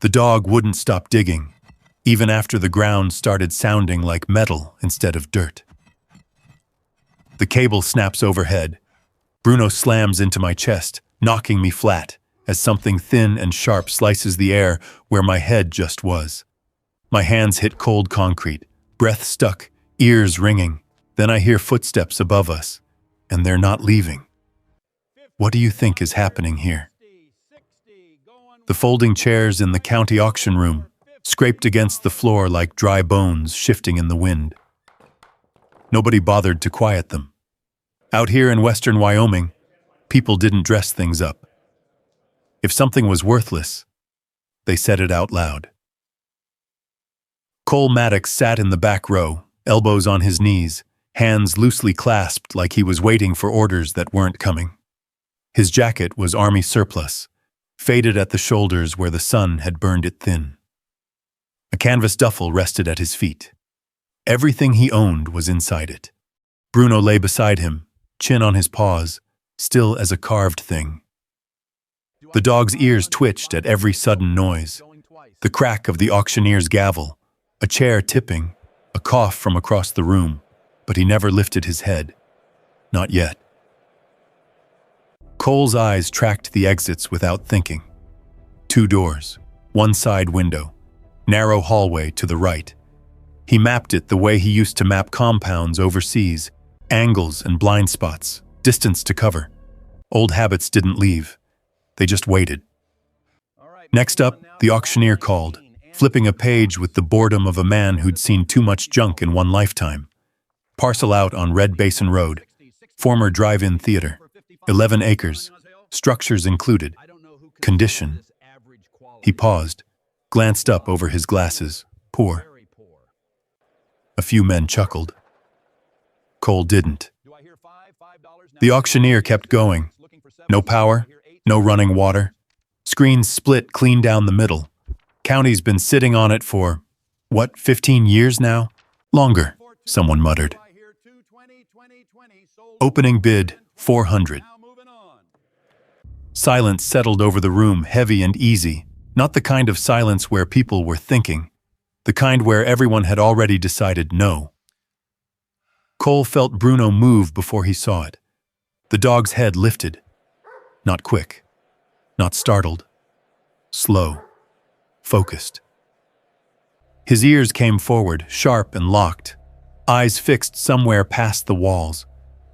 The dog wouldn't stop digging, even after the ground started sounding like metal instead of dirt. The cable snaps overhead. Bruno slams into my chest, knocking me flat, as something thin and sharp slices the air where my head just was. My hands hit cold concrete, breath stuck, ears ringing. Then I hear footsteps above us, and they're not leaving. What do you think is happening here? The folding chairs in the county auction room scraped against the floor like dry bones shifting in the wind. Nobody bothered to quiet them. Out here in western Wyoming, people didn't dress things up. If something was worthless, they said it out loud. Cole Maddox sat in the back row, elbows on his knees, hands loosely clasped like he was waiting for orders that weren't coming. His jacket was army surplus, faded at the shoulders where the sun had burned it thin. A canvas duffel rested at his feet. Everything he owned was inside it. Bruno lay beside him, chin on his paws, still as a carved thing. The dog's ears twitched at every sudden noise. The crack of the auctioneer's gavel, a chair tipping, a cough from across the room, but he never lifted his head. Not yet. Cole's eyes tracked the exits without thinking. 2 doors, one side window, narrow hallway to the right. He mapped it the way he used to map compounds overseas, angles and blind spots, distance to cover. Old habits didn't leave. They just waited. Next up, the auctioneer called, flipping a page with the boredom of a man who'd seen too much junk in one lifetime. Parcel out on Red Basin Road, former drive-in theater, 11 acres, structures included, condition. He paused, glanced up over his glasses, poor. A few men chuckled. Cole didn't. The auctioneer kept going. No power, no running water. Screens split clean down the middle. County's been sitting on it for, 15 years now? Longer, someone muttered. Opening bid, 400. Silence settled over the room, heavy and easy, not the kind of silence where people were thinking, the kind where everyone had already decided no. Cole felt Bruno move before he saw it. The dog's head lifted. Not quick, not startled. Slow, focused. His ears came forward, sharp and locked, eyes fixed somewhere past the walls,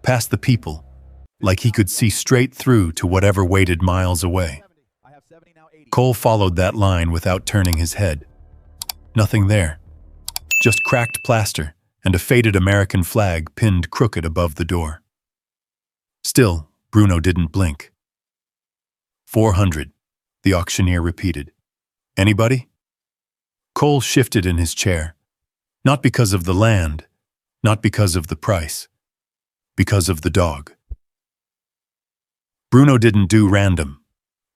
past the people, like he could see straight through to whatever waited miles away. Cole followed that line without turning his head. Nothing there. Just cracked plaster and a faded American flag pinned crooked above the door. Still, Bruno didn't blink. 400, the auctioneer repeated. Anybody? Cole shifted in his chair. Not because of the land, not because of the price, because of the dog. Bruno didn't do random.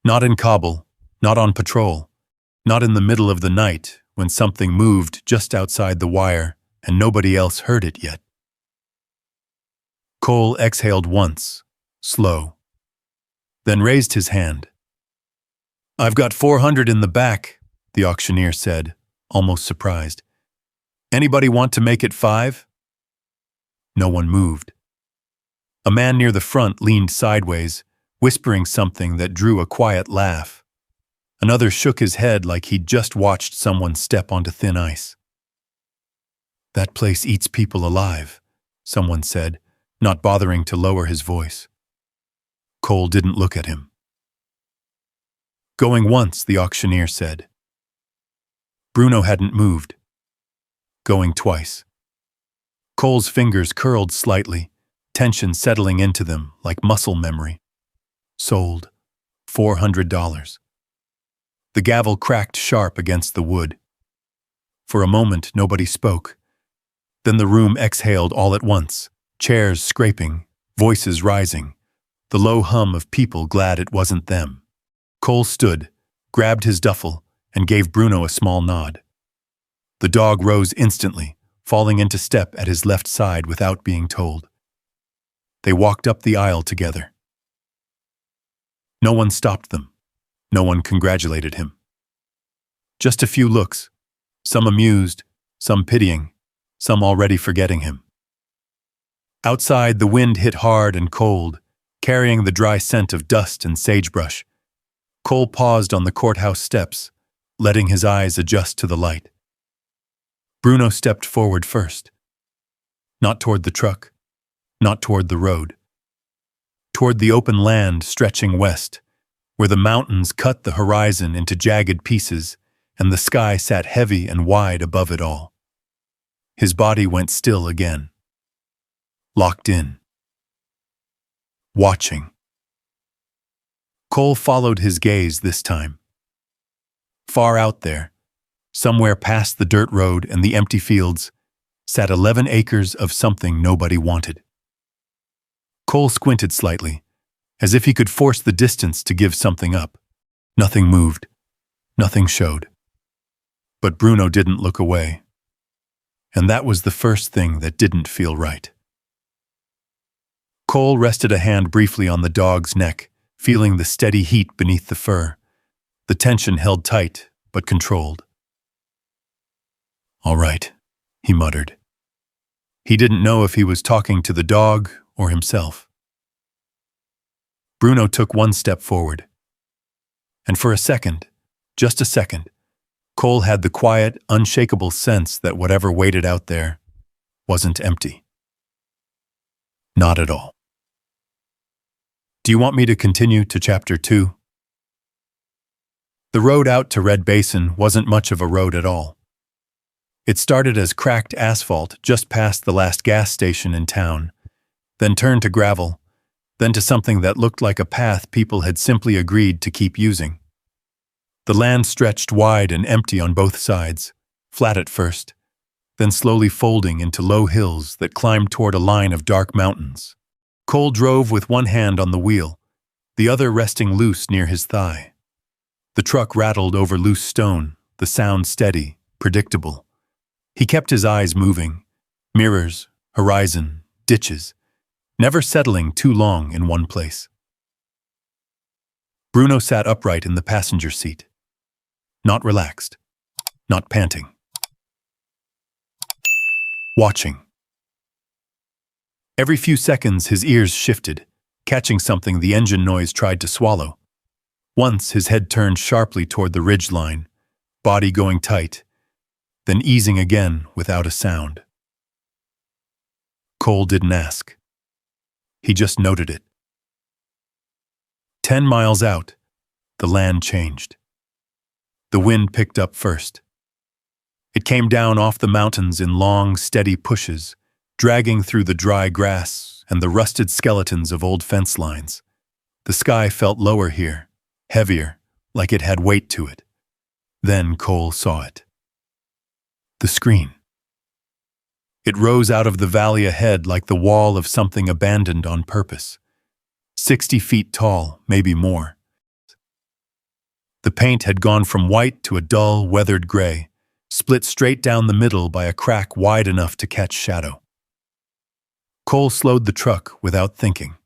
Not in Kabul, not on patrol, not in the middle of the night when something moved just outside the wire and nobody else heard it yet. Cole exhaled once, slow, then raised his hand. I've got 400 in the back, the auctioneer said, almost surprised. Anybody want to make it 5? No one moved. A man near the front leaned sideways, whispering something that drew a quiet laugh. Another shook his head like he'd just watched someone step onto thin ice. That place eats people alive, someone said, not bothering to lower his voice. Cole didn't look at him. Going once, the auctioneer said. Bruno hadn't moved. Going twice. Cole's fingers curled slightly, tension settling into them like muscle memory. Sold. $400. The gavel cracked sharp against the wood. For a moment, nobody spoke. Then the room exhaled all at once, chairs scraping, voices rising, the low hum of people glad it wasn't them. Cole stood, grabbed his duffel, and gave Bruno a small nod. The dog rose instantly, falling into step at his left side without being told. They walked up the aisle together. No one stopped them. No one congratulated him. Just a few looks, some amused, some pitying, some already forgetting him. Outside, the wind hit hard and cold, carrying the dry scent of dust and sagebrush. Cole paused on the courthouse steps, letting his eyes adjust to the light. Bruno stepped forward first. Not toward the truck, not toward the road. Toward the open land stretching west, where the mountains cut the horizon into jagged pieces and the sky sat heavy and wide above it all. His body went still again. Locked in. Watching. Cole followed his gaze this time. Far out there, somewhere past the dirt road and the empty fields, sat 11 acres of something nobody wanted. Cole squinted slightly, as if he could force the distance to give something up. Nothing moved. Nothing showed. But Bruno didn't look away. And that was the first thing that didn't feel right. Cole rested a hand briefly on the dog's neck, feeling the steady heat beneath the fur. The tension held tight, but controlled. "All right," he muttered. He didn't know if he was talking to the dog or himself. Bruno took one step forward. And for a second, just a second, Cole had the quiet, unshakable sense that whatever waited out there wasn't empty. Not at all. Do you want me to continue to Chapter 2? The road out to Red Basin wasn't much of a road at all. It started as cracked asphalt just past the last gas station in town, then turned to gravel, then to something that looked like a path people had simply agreed to keep using. The land stretched wide and empty on both sides, flat at first, then slowly folding into low hills that climbed toward a line of dark mountains. Cole drove with one hand on the wheel, the other resting loose near his thigh. The truck rattled over loose stone, the sound steady, predictable. He kept his eyes moving, mirrors, horizon, ditches, never settling too long in one place. Bruno sat upright in the passenger seat. Not relaxed, not panting. Watching. Every few seconds his ears shifted, catching something the engine noise tried to swallow. Once his head turned sharply toward the ridgeline, body going tight, then easing again without a sound. Cole didn't ask. He just noted it. 10 miles out, the land changed. The wind picked up first. It came down off the mountains in long, steady pushes, dragging through the dry grass and the rusted skeletons of old fence lines. The sky felt lower here, heavier, like it had weight to it. Then Cole saw it. The screen. It rose out of the valley ahead like the wall of something abandoned on purpose. 60 feet tall, maybe more. The paint had gone from white to a dull, weathered gray, split straight down the middle by a crack wide enough to catch shadow. Cole slowed the truck without thinking.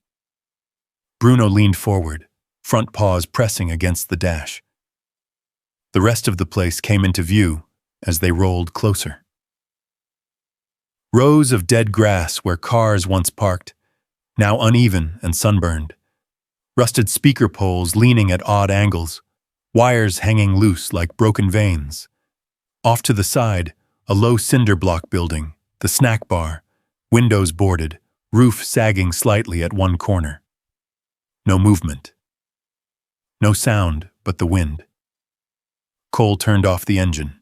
Bruno leaned forward, front paws pressing against the dash. The rest of the place came into view as they rolled closer. Rows of dead grass where cars once parked, now uneven and sunburned. Rusted speaker poles leaning at odd angles, wires hanging loose like broken veins. Off to the side, a low cinder block building, the snack bar, windows boarded, roof sagging slightly at one corner. No movement. No sound but the wind. Cole turned off the engine.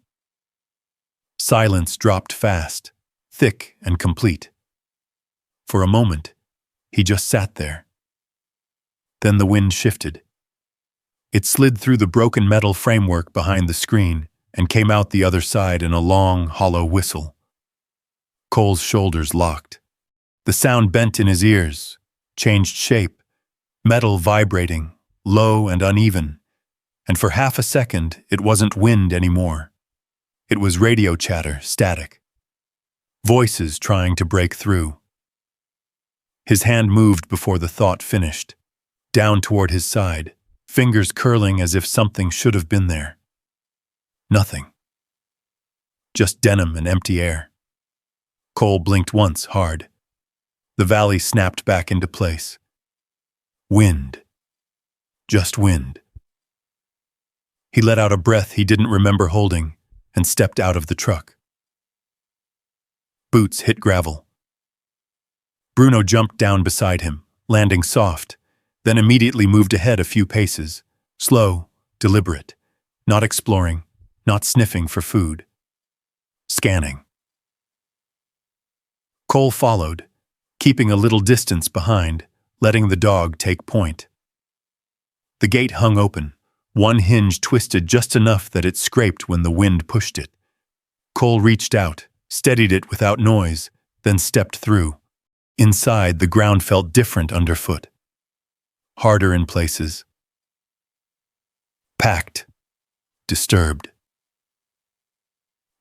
Silence dropped fast, thick and complete. For a moment, he just sat there. Then the wind shifted. It slid through the broken metal framework behind the screen and came out the other side in a long, hollow whistle. Cole's shoulders locked. The sound bent in his ears, changed shape, metal vibrating, low and uneven, and for half a second it wasn't wind anymore. It was radio chatter, static. Voices trying to break through. His hand moved before the thought finished, down toward his side, fingers curling as if something should have been there. Nothing. Just denim and empty air. Cole blinked once, hard. The valley snapped back into place. Wind. Just wind. He let out a breath he didn't remember holding and stepped out of the truck. Boots hit gravel. Bruno jumped down beside him, landing soft, then immediately moved ahead a few paces, slow, deliberate, not exploring, not sniffing for food. Scanning. Cole followed, keeping a little distance behind, letting the dog take point. The gate hung open, one hinge twisted just enough that it scraped when the wind pushed it. Cole reached out, steadied it without noise, then stepped through. Inside, the ground felt different underfoot. Harder in places. Packed. Disturbed.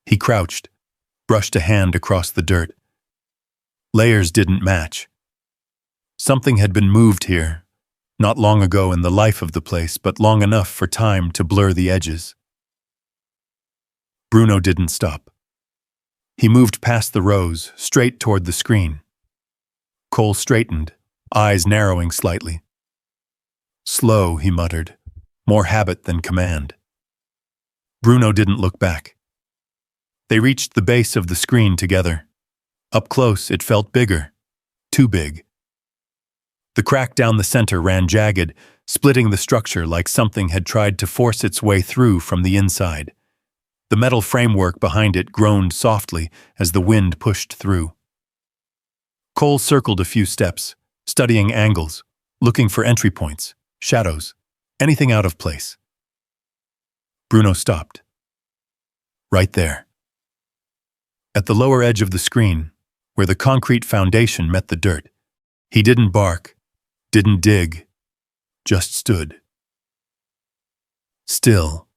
He crouched, brushed a hand across the dirt. Layers didn't match. Something had been moved here, not long ago in the life of the place, but long enough for time to blur the edges. Bruno didn't stop. He moved past the rows, straight toward the screen. Cole straightened, eyes narrowing slightly. Slow, he muttered, more habit than command. Bruno didn't look back. They reached the base of the screen together. Up close, it felt bigger. Too big. The crack down the center ran jagged, splitting the structure like something had tried to force its way through from the inside. The metal framework behind it groaned softly as the wind pushed through. Cole circled a few steps, studying angles, looking for entry points, shadows, anything out of place. Bruno stopped. Right there. At the lower edge of the screen, where the concrete foundation met the dirt, he didn't bark, didn't dig, just stood. Still.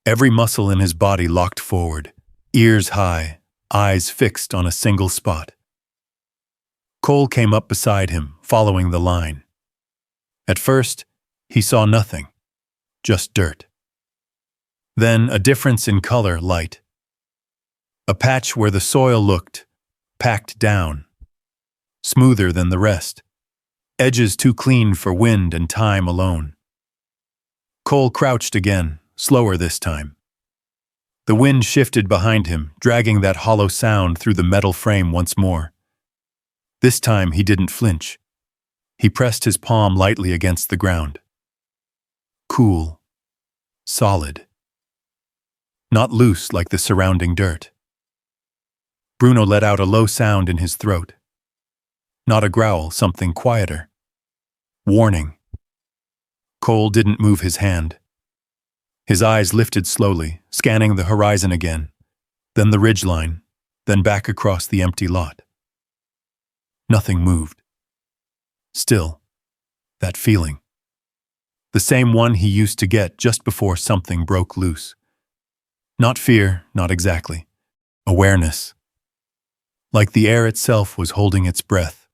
Every muscle in his body locked forward, ears high, eyes fixed on a single spot. Cole came up beside him, following the line. At first, he saw nothing, just dirt. Then a difference in color, light. A patch where the soil looked packed down, smoother than the rest, edges too clean for wind and time alone. Cole crouched again, slower this time. The wind shifted behind him, dragging that hollow sound through the metal frame once more. This time he didn't flinch. He pressed his palm lightly against the ground. Cool. Solid. Not loose like the surrounding dirt. Bruno let out a low sound in his throat. Not a growl, something quieter. Warning. Cole didn't move his hand. His eyes lifted slowly, scanning the horizon again, then the ridgeline, then back across the empty lot. Nothing moved. Still, that feeling. The same one he used to get just before something broke loose. Not fear, not exactly. Awareness. Like the air itself was holding its breath.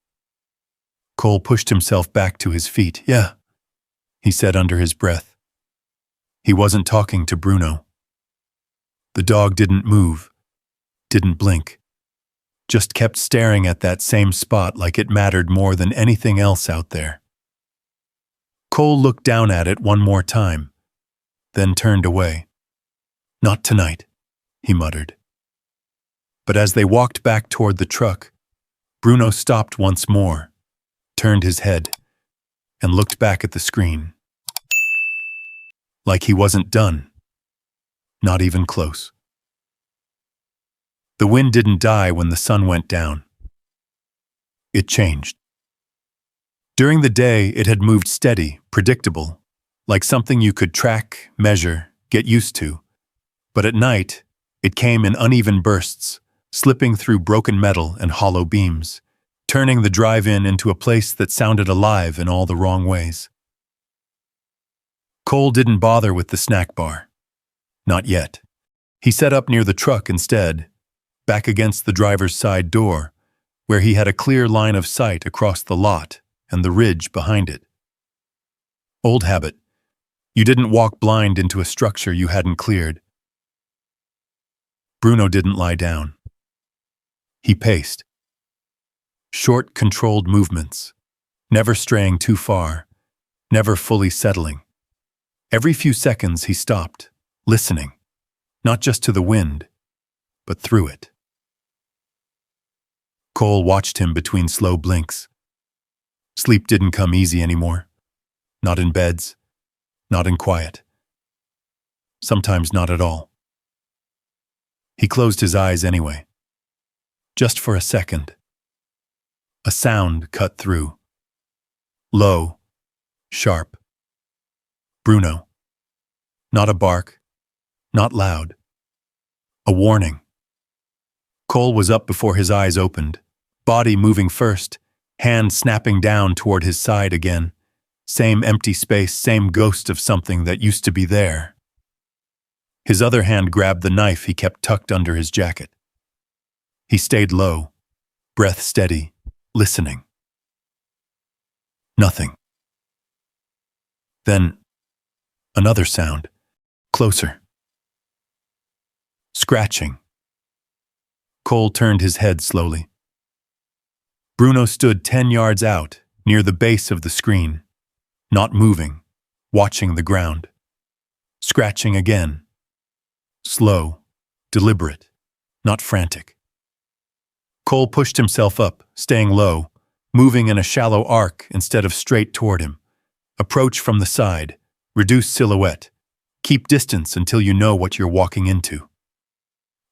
Cole pushed himself back to his feet. Yeah, he said under his breath. He wasn't talking to Bruno. The dog didn't move, didn't blink, just kept staring at that same spot like it mattered more than anything else out there. Cole looked down at it one more time, then turned away. Not tonight, he muttered. But as they walked back toward the truck, Bruno stopped once more, turned his head, and looked back at the screen. Like he wasn't done. Not even close. The wind didn't die when the sun went down. It changed. During the day, it had moved steady, predictable, like something you could track, measure, get used to. But at night, it came in uneven bursts, slipping through broken metal and hollow beams, turning the drive-in into a place that sounded alive in all the wrong ways. Cole didn't bother with the snack bar. Not yet. He set up near the truck instead, back against the driver's side door, where he had a clear line of sight across the lot and the ridge behind it. Old habit. You didn't walk blind into a structure you hadn't cleared. Bruno didn't lie down. He paced. Short, controlled movements, never straying too far, never fully settling. Every few seconds he stopped, listening, not just to the wind, but through it. Cole watched him between slow blinks. Sleep didn't come easy anymore. Not in beds, not in quiet. Sometimes not at all. He closed his eyes anyway. Just for a second. A sound cut through. Low, sharp. Bruno. Not a bark, not loud. A warning. Cole was up before his eyes opened, body moving first, hand snapping down toward his side again. Same empty space, same ghost of something that used to be there. His other hand grabbed the knife he kept tucked under his jacket. He stayed low, breath steady, listening. Nothing. Then, another sound, closer. Scratching. Cole turned his head slowly. Bruno stood 10 yards out, near the base of the screen, not moving, watching the ground. Scratching again. Slow, deliberate, not frantic. Cole pushed himself up, staying low, moving in a shallow arc instead of straight toward him. Approach from the side, reduce silhouette, keep distance until you know what you're walking into.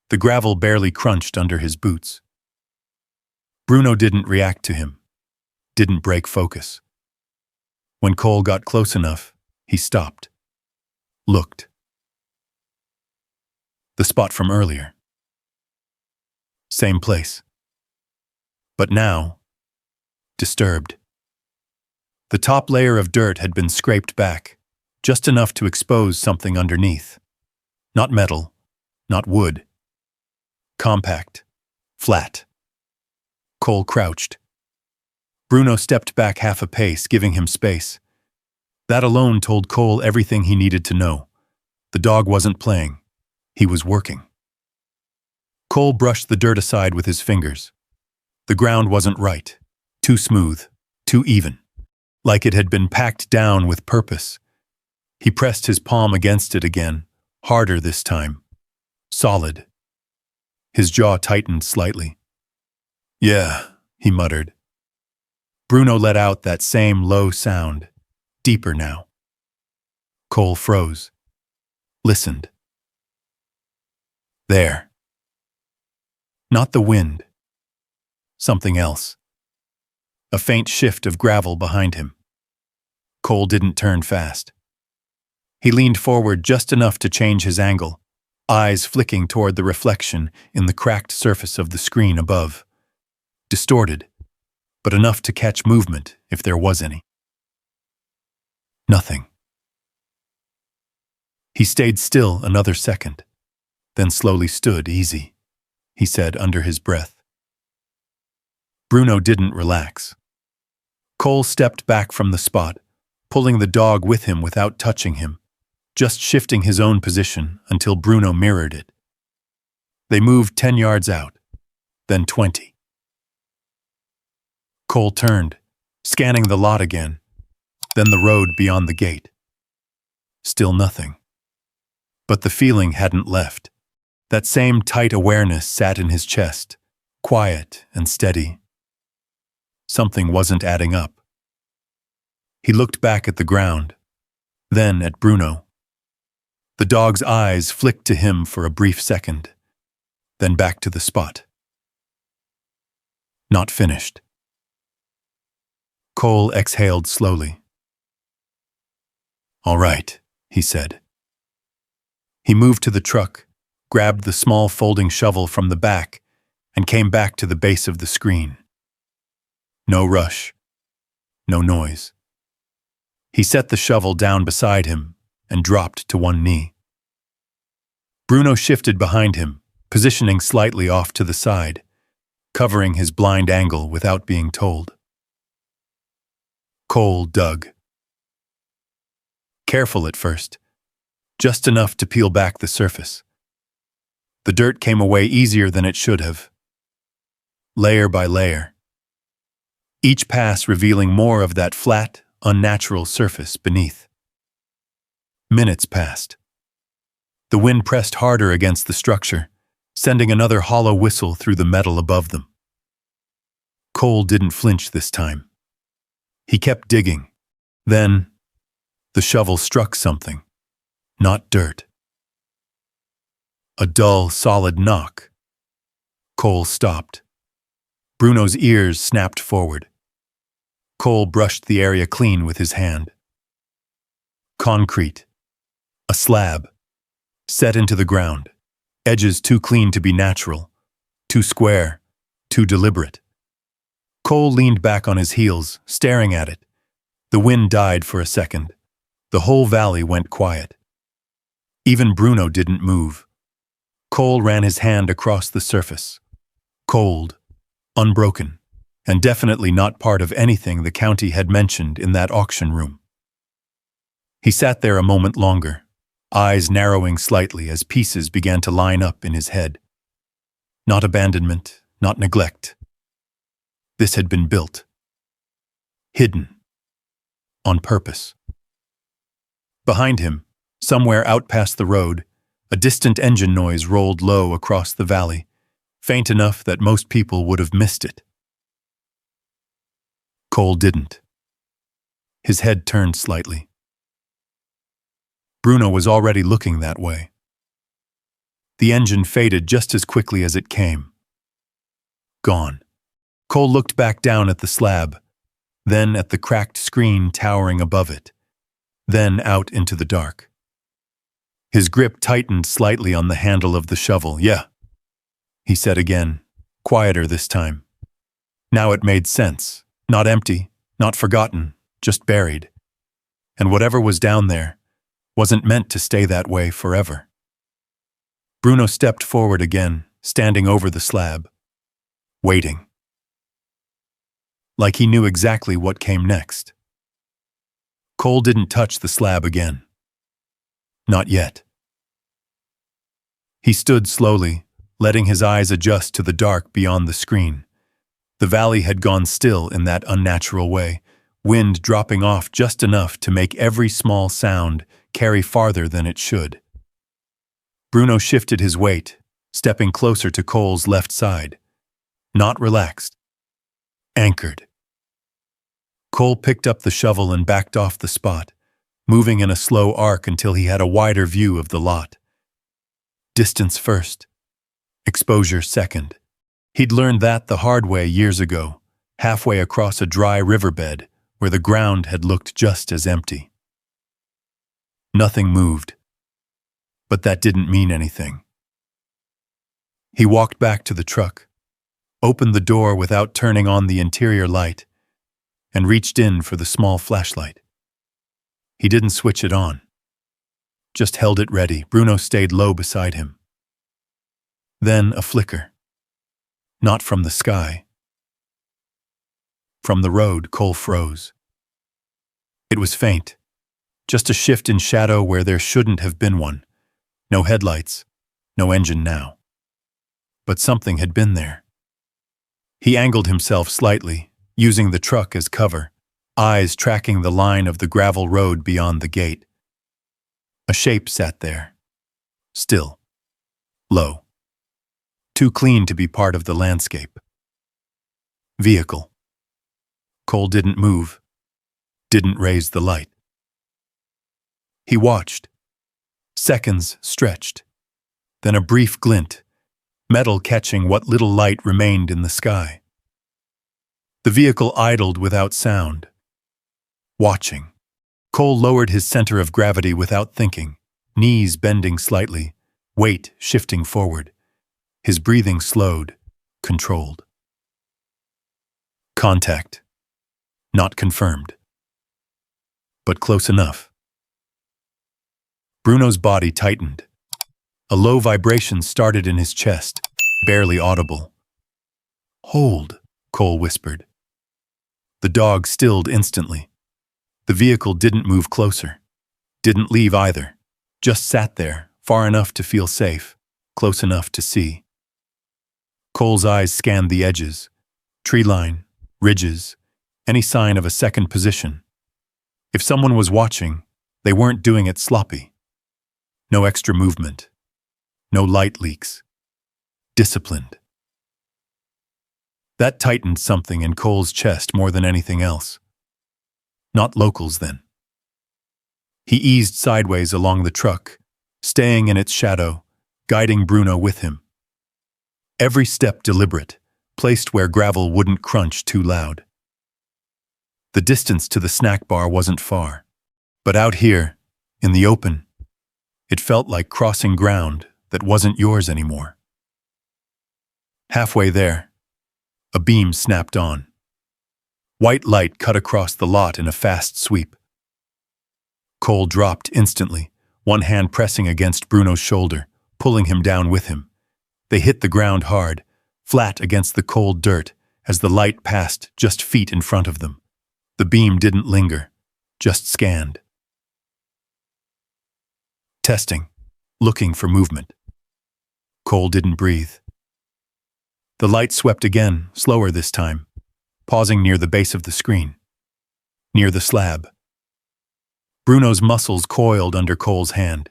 The gravel barely crunched under his boots. Bruno didn't react to him, didn't break focus. When Cole got close enough, he stopped, looked. The spot from earlier. Same place. But now, disturbed. The top layer of dirt had been scraped back, just enough to expose something underneath. Not metal, not wood. Compact, flat. Cole crouched. Bruno stepped back half a pace, giving him space. That alone told Cole everything he needed to know. The dog wasn't playing. He was working. Cole brushed the dirt aside with his fingers. The ground wasn't right. Too smooth, too even. Like it had been packed down with purpose. He pressed his palm against it again, harder this time. Solid. His jaw tightened slightly. Yeah, he muttered. Bruno let out that same low sound, deeper now. Cole froze. Listened. There. Not the wind. Something else. A faint shift of gravel behind him. Cole didn't turn fast. He leaned forward just enough to change his angle, eyes flicking toward the reflection in the cracked surface of the screen above. Distorted, but enough to catch movement if there was any. Nothing. He stayed still another second, then slowly stood easy, he said under his breath. Bruno didn't relax. Cole stepped back from the spot, pulling the dog with him without touching him, just shifting his own position until Bruno mirrored it. They moved 10 yards out, then 20. Cole turned, scanning the lot again, then the road beyond the gate. Still nothing. But the feeling hadn't left. That same tight awareness sat in his chest, quiet and steady. Something wasn't adding up. He looked back at the ground, then at Bruno. The dog's eyes flicked to him for a brief second, then back to the spot. Not finished. Cole exhaled slowly. All right, he said. He moved to the truck, grabbed the small folding shovel from the back, and came back to the base of the screen. No rush. No noise. He set the shovel down beside him and dropped to one knee. Bruno shifted behind him, positioning slightly off to the side, covering his blind angle without being told. Cole dug. Careful at first, just enough to peel back the surface. The dirt came away easier than it should have, layer by layer, each pass revealing more of that flat, unnatural surface beneath. Minutes passed. The wind pressed harder against the structure, sending another hollow whistle through the metal above them. Cole didn't flinch this time. He kept digging. Then, the shovel struck something, not dirt. A dull, solid knock. Cole stopped. Bruno's ears snapped forward. Cole brushed the area clean with his hand. Concrete. A slab. Set into the ground. Edges too clean to be natural. Too square. Too deliberate. Cole leaned back on his heels, staring at it. The wind died for a second. The whole valley went quiet. Even Bruno didn't move. Cole ran his hand across the surface. Cold, unbroken, and definitely not part of anything the county had mentioned in that auction room. He sat there a moment longer, eyes narrowing slightly as pieces began to line up in his head. Not abandonment, not neglect. This had been built. Hidden. On purpose. Behind him, somewhere out past the road, a distant engine noise rolled low across the valley, faint enough that most people would have missed it. Cole didn't. His head turned slightly. Bruno was already looking that way. The engine faded just as quickly as it came. Gone. Cole looked back down at the slab, then at the cracked screen towering above it, then out into the dark. His grip tightened slightly on the handle of the shovel. "Yeah," he said again, quieter this time. Now it made sense. Not empty, not forgotten, just buried. And whatever was down there wasn't meant to stay that way forever. Bruno stepped forward again, standing over the slab, waiting. Like he knew exactly what came next. Cole didn't touch the slab again. Not yet. He stood slowly, letting his eyes adjust to the dark beyond the screen. The valley had gone still in that unnatural way, wind dropping off just enough to make every small sound carry farther than it should. Bruno shifted his weight, stepping closer to Cole's left side. Not relaxed. Anchored. Cole picked up the shovel and backed off the spot, moving in a slow arc until he had a wider view of the lot. Distance first. Exposure second. He'd learned that the hard way years ago, halfway across a dry riverbed where the ground had looked just as empty. Nothing moved. But that didn't mean anything. He walked back to the truck, opened the door without turning on the interior light, and reached in for the small flashlight. He didn't switch it on. Just held it ready. Bruno stayed low beside him. Then a flicker. Not from the sky. From the road, Cole froze. It was faint. Just a shift in shadow where there shouldn't have been one. No headlights, no engine now. But something had been there. He angled himself slightly, using the truck as cover, eyes tracking the line of the gravel road beyond the gate. A shape sat there. Still. Low. Too clean to be part of the landscape. Vehicle. Cole didn't move. Didn't raise the light. He watched. Seconds stretched. Then a brief glint, metal catching what little light remained in the sky. The vehicle idled without sound. Watching. Cole lowered his center of gravity without thinking, knees bending slightly, weight shifting forward. His breathing slowed, controlled. Contact. Not confirmed. But close enough. Bruno's body tightened. A low vibration started in his chest, barely audible. "Hold," Cole whispered. The dog stilled instantly. The vehicle didn't move closer. Didn't leave either. Just sat there, far enough to feel safe, close enough to see. Cole's eyes scanned the edges, tree line, ridges, any sign of a second position. If someone was watching, they weren't doing it sloppy. No extra movement. No light leaks. Disciplined. That tightened something in Cole's chest more than anything else. Not locals, then. He eased sideways along the truck, staying in its shadow, guiding Bruno with him. Every step deliberate, placed where gravel wouldn't crunch too loud. The distance to the snack bar wasn't far, but out here, in the open, it felt like crossing ground that wasn't yours anymore. Halfway there, a beam snapped on. White light cut across the lot in a fast sweep. Cole dropped instantly, one hand pressing against Bruno's shoulder, pulling him down with him. They hit the ground hard, flat against the cold dirt, as the light passed just feet in front of them. The beam didn't linger, just scanned. Testing, looking for movement. Cole didn't breathe. The light swept again, slower this time, pausing near the base of the screen, near the slab. Bruno's muscles coiled under Cole's hand.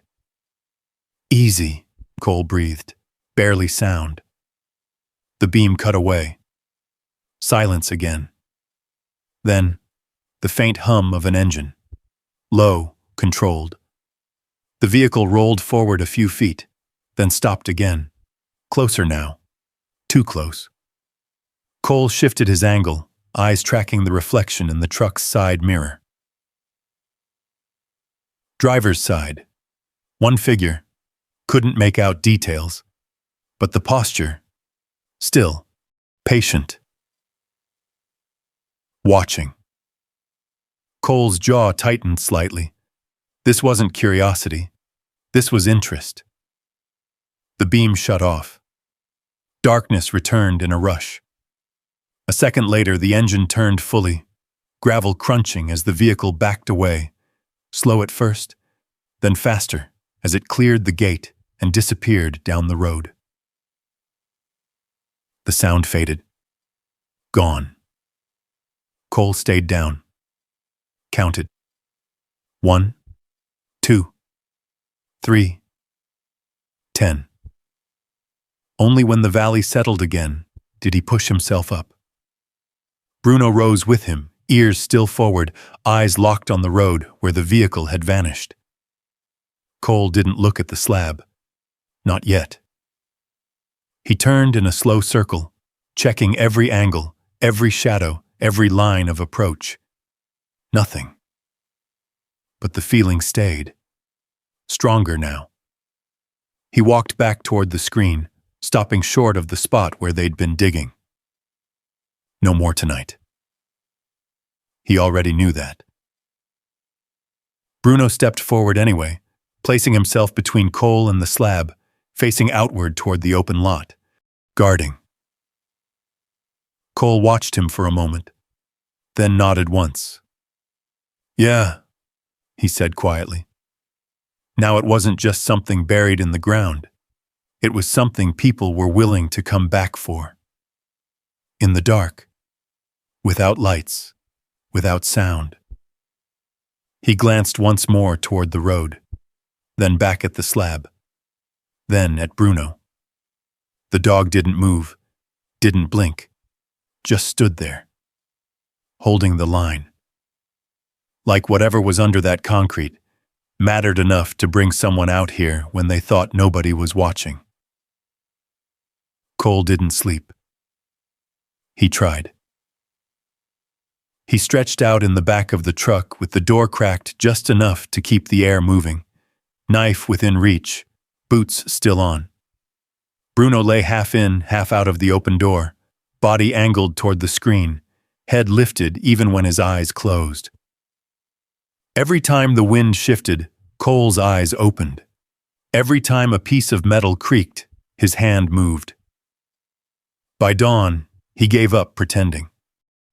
Easy, Cole breathed, barely sound. The beam cut away. Silence again. Then, the faint hum of an engine. Low, controlled. The vehicle rolled forward a few feet, then stopped again. Closer now. Too close. Cole shifted his angle, eyes tracking the reflection in the truck's side mirror. Driver's side. One figure. Couldn't make out details. But the posture. Still. Patient. Watching. Cole's jaw tightened slightly. This wasn't curiosity. This was interest. The beam shut off. Darkness returned in a rush. A second later, the engine turned fully, gravel crunching as the vehicle backed away, slow at first, then faster as it cleared the gate and disappeared down the road. The sound faded. Gone. Cole stayed down. Counted. 1, 2, 3, 10. Only when the valley settled again did he push himself up. Bruno rose with him, ears still forward, eyes locked on the road where the vehicle had vanished. Cole didn't look at the slab. Not yet. He turned in a slow circle, checking every angle, every shadow, every line of approach. Nothing. But the feeling stayed. Stronger now. He walked back toward the screen, stopping short of the spot where they'd been digging. No more tonight. He already knew that. Bruno stepped forward anyway, placing himself between Cole and the slab, facing outward toward the open lot, guarding. Cole watched him for a moment, then nodded once. Yeah, he said quietly. Now it wasn't just something buried in the ground. It was something people were willing to come back for. In the dark, without lights, without sound. He glanced once more toward the road, then back at the slab, then at Bruno. The dog didn't move, didn't blink, just stood there, holding the line. Like whatever was under that concrete mattered enough to bring someone out here when they thought nobody was watching. Cole didn't sleep. He tried. He stretched out in the back of the truck with the door cracked just enough to keep the air moving, knife within reach, boots still on. Bruno lay half in, half out of the open door, body angled toward the screen, head lifted even when his eyes closed. Every time the wind shifted, Cole's eyes opened. Every time a piece of metal creaked, his hand moved. By dawn, he gave up pretending.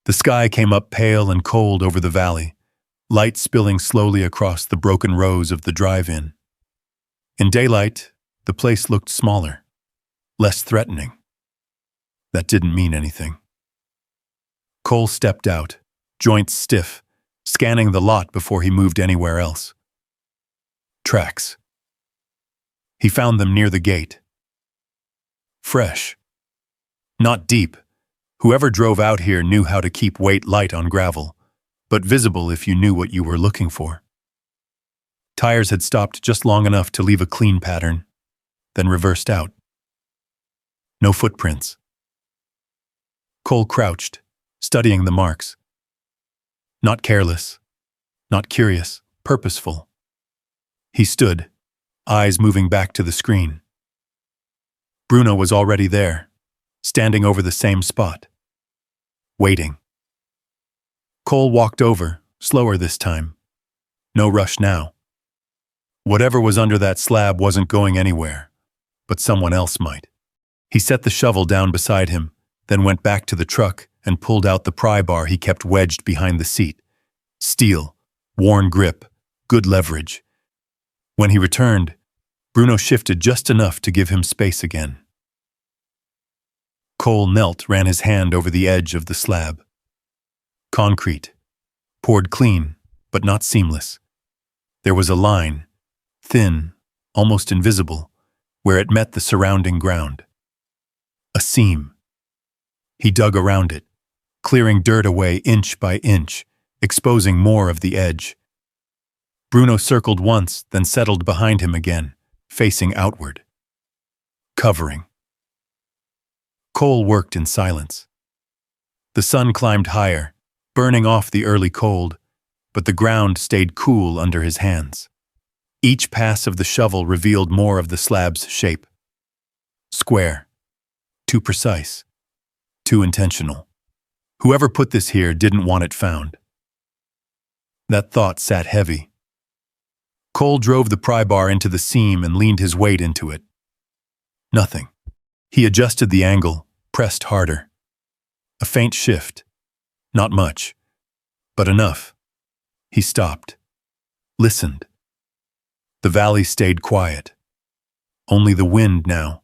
The sky came up pale and cold over the valley, light spilling slowly across the broken rows of the drive-in. In daylight, The place looked smaller, less threatening. That didn't mean anything. Cole stepped out, joints stiff, scanning the lot before he moved anywhere else. Tracks. He found them near the gate. Fresh. Not deep. Whoever drove out here knew how to keep weight light on gravel, but visible if you knew what you were looking for. Tires had stopped just long enough to leave a clean pattern, then reversed out. No footprints. Cole crouched, studying the marks. Not careless, not curious, purposeful. He stood, eyes moving back to the screen. Bruno was already there, standing over the same spot. Waiting. Cole walked over, slower this time. No rush now. Whatever was under that slab wasn't going anywhere, but someone else might. He set the shovel down beside him, then went back to the truck and pulled out the pry bar he kept wedged behind the seat. Steel, worn grip, good leverage. When he returned, Bruno shifted just enough to give him space again. Cole knelt, ran his hand over the edge of the slab. Concrete. Poured clean, but not seamless. There was a line, thin, almost invisible, where it met the surrounding ground. A seam. He dug around it, clearing dirt away inch by inch, exposing more of the edge. Bruno circled once, then settled behind him again, facing outward. Covering. Cole worked in silence. The sun climbed higher, burning off the early cold, but the ground stayed cool under his hands. Each pass of the shovel revealed more of the slab's shape. Square. Too precise. Too intentional. Whoever put this here didn't want it found. That thought sat heavy. Cole drove the pry bar into the seam and leaned his weight into it. Nothing. He adjusted the angle, pressed harder. A faint shift. Not much, but enough. He stopped. Listened. The valley stayed quiet. Only the wind now.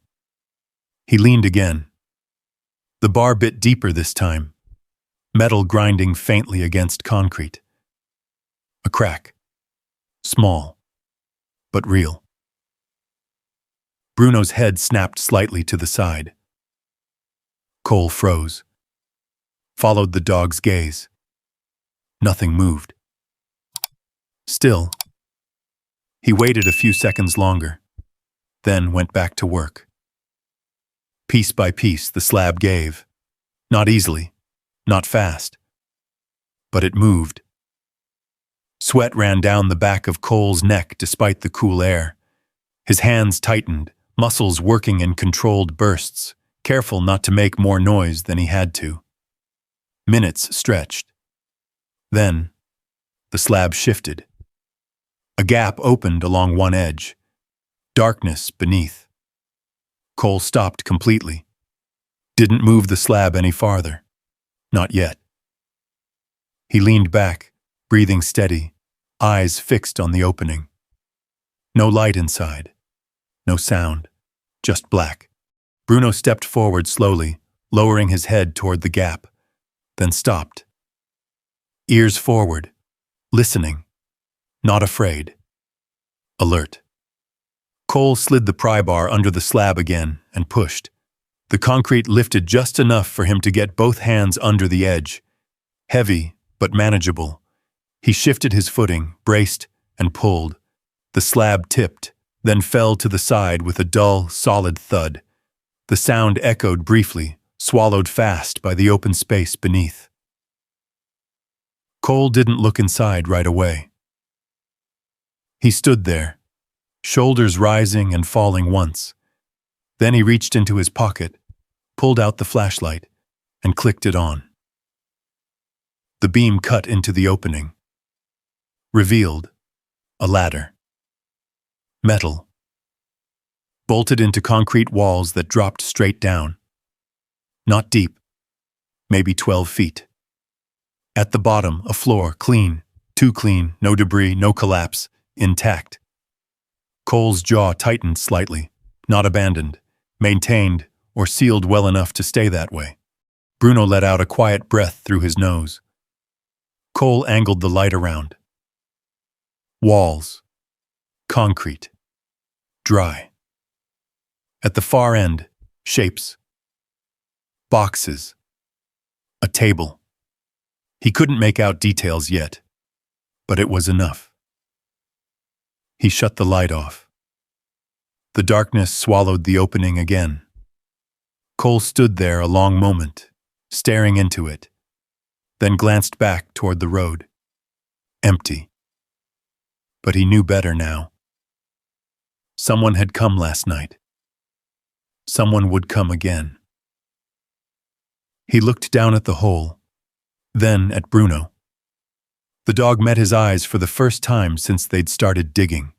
He leaned again. The bar bit deeper this time, metal grinding faintly against concrete. A crack. Small, but real. Bruno's head snapped slightly to the side. Cole froze. Followed the dog's gaze. Nothing moved. Still. He waited a few seconds longer, then went back to work. Piece by piece, the slab gave. Not easily, not fast. But it moved. Sweat ran down the back of Cole's neck despite the cool air. His hands tightened, muscles working in controlled bursts, careful not to make more noise than he had to. Minutes stretched. Then, the slab shifted. A gap opened along one edge. Darkness beneath. Cole stopped completely. Didn't move the slab any farther. Not yet. He leaned back, breathing steady, eyes fixed on the opening. No light inside. No sound. Just black. Bruno stepped forward slowly, lowering his head toward the gap, then stopped. Ears forward, listening, not afraid. Alert. Cole slid the pry bar under the slab again and pushed. The concrete lifted just enough for him to get both hands under the edge. Heavy, but manageable. He shifted his footing, braced, and pulled. The slab tipped, then fell to the side with a dull, solid thud. The sound echoed briefly, swallowed fast by the open space beneath. Cole didn't look inside right away. He stood there, shoulders rising and falling once. Then he reached into his pocket, pulled out the flashlight, and clicked it on. The beam cut into the opening. Revealed a ladder. Metal. Bolted into concrete walls that dropped straight down. Not deep, maybe 12 feet. At the bottom, a floor, clean, too clean, no debris, no collapse, intact. Cole's jaw tightened slightly, not abandoned, maintained, or sealed well enough to stay that way. Bruno let out a quiet breath through his nose. Cole angled the light around. Walls. Concrete. Dry. At the far end, shapes. Boxes. A table. He couldn't make out details yet, but it was enough. He shut the light off. The darkness swallowed the opening again. Cole stood there a long moment, staring into it, then glanced back toward the road. Empty. But he knew better now. Someone had come last night. Someone would come again. He looked down at the hole, then at Bruno. The dog met his eyes for the first time since they'd started digging.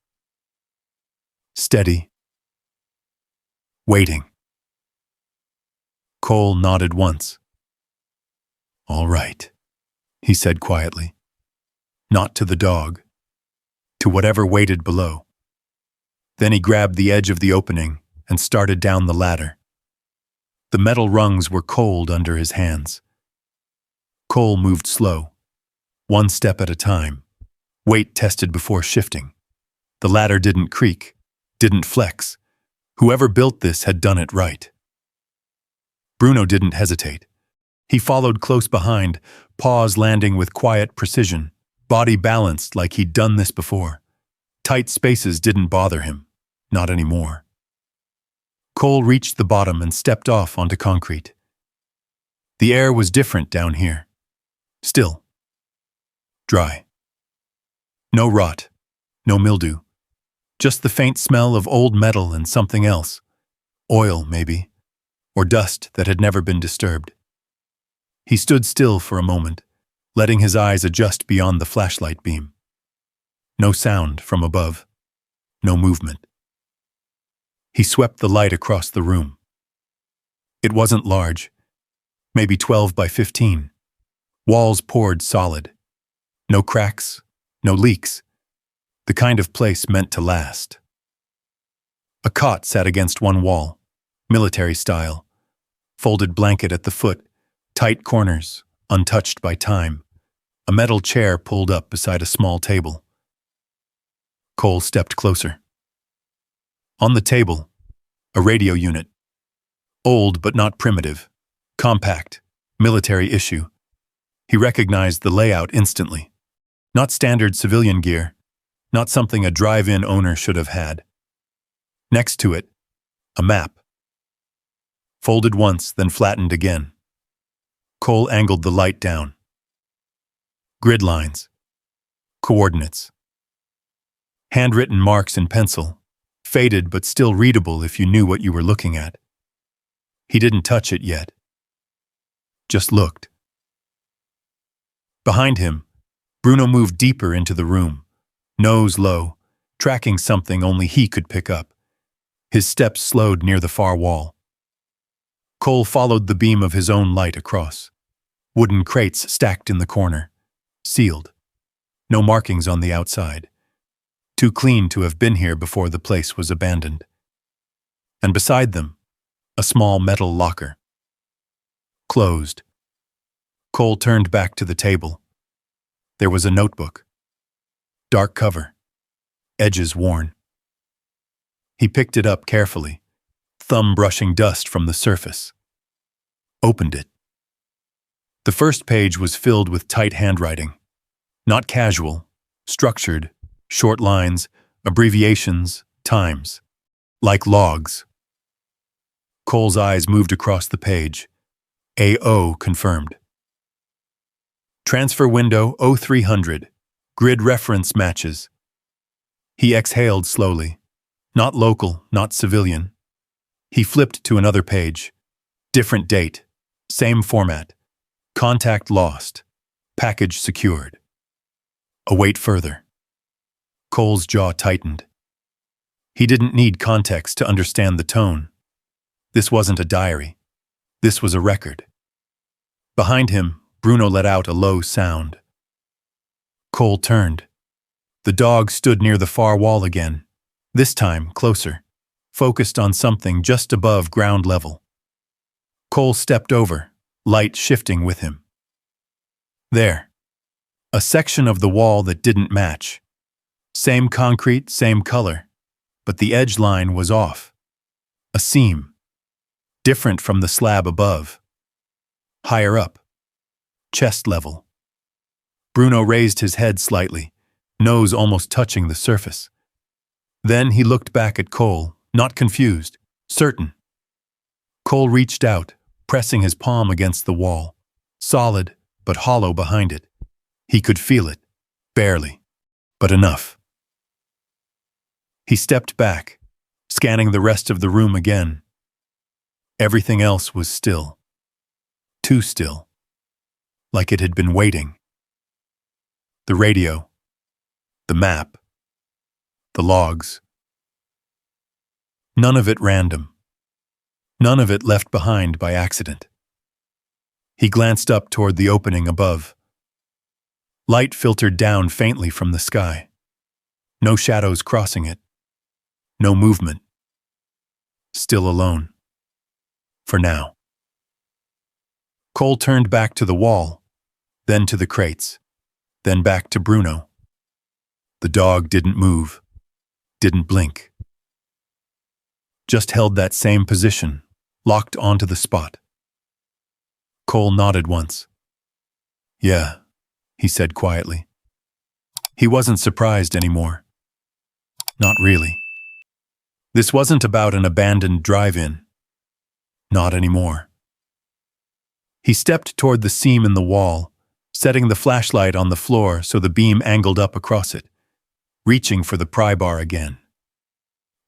Steady. Waiting. Cole nodded once. "All right," he said quietly. Not to the dog, to whatever waited below. Then he grabbed the edge of the opening and started down the ladder. The metal rungs were cold under his hands. Cole moved slow, one step at a time, weight tested before shifting. The ladder didn't creak, didn't flex. Whoever built this had done it right. Bruno didn't hesitate. He followed close behind, paws landing with quiet precision, body balanced like he'd done this before. Tight spaces didn't bother him, not anymore. Cole reached the bottom and stepped off onto concrete. The air was different down here. Still. Dry. No rot, no mildew. Just the faint smell of old metal and something else. Oil, maybe, or dust that had never been disturbed. He stood still for a moment, letting his eyes adjust beyond the flashlight beam. No sound from above. No movement. He swept the light across the room. It wasn't large, maybe 12 by 15. Walls poured solid. No cracks, no leaks. The kind of place meant to last. A cot sat against one wall, military style. Folded blanket at the foot, tight corners, untouched by time. A metal chair pulled up beside a small table. Cole stepped closer. On the table, a radio unit. Old but not primitive. Compact. Military issue. He recognized the layout instantly. Not standard civilian gear. Not something a drive-in owner should have had. Next to it, a map. Folded once, then flattened again. Cole angled the light down. Grid lines. Coordinates. Handwritten marks in pencil. Faded but still readable if you knew what you were looking at. He didn't touch it yet. Just looked. Behind him, Bruno moved deeper into the room, nose low, tracking something only he could pick up. His steps slowed near the far wall. Cole followed the beam of his own light across. Wooden crates stacked in the corner. Sealed. No markings on the outside. Too clean to have been here before the place was abandoned. And beside them, a small metal locker. Closed. Cole turned back to the table. There was a notebook. Dark cover. Edges worn. He picked it up carefully, thumb brushing dust from the surface. Opened it. The first page was filled with tight handwriting. Not casual, structured, short lines, abbreviations, times. Like logs. Cole's eyes moved across the page. AO confirmed. Transfer window 0300. Grid reference matches. He exhaled slowly. Not local, not civilian. He flipped to another page. Different date. Same format. Contact lost. Package secured. Await further. Cole's jaw tightened. He didn't need context to understand the tone. This wasn't a diary. This was a record. Behind him, Bruno let out a low sound. Cole turned. The dog stood near the far wall again, this time closer, focused on something just above ground level. Cole stepped over, light shifting with him. There. A section of the wall that didn't match. Same concrete, same color, but the edge line was off. A seam. Different from the slab above. Higher up. Chest level. Bruno raised his head slightly, nose almost touching the surface. Then he looked back at Cole, not confused, certain. Cole reached out, pressing his palm against the wall, solid but hollow behind it. He could feel it, barely, but enough. He stepped back, scanning the rest of the room again. Everything else was still. Too still. Like it had been waiting. The radio. The map. The logs. None of it random. None of it left behind by accident. He glanced up toward the opening above. Light filtered down faintly from the sky. No shadows crossing it. No movement. Still alone. For now. Cole turned back to the wall, then to the crates, then back to Bruno. The dog didn't move, didn't blink. Just held that same position, locked onto the spot. Cole nodded once. Yeah, he said quietly. He wasn't surprised anymore. Not really. This wasn't about an abandoned drive-in. Not anymore. He stepped toward the seam in the wall, setting the flashlight on the floor so the beam angled up across it, reaching for the pry bar again.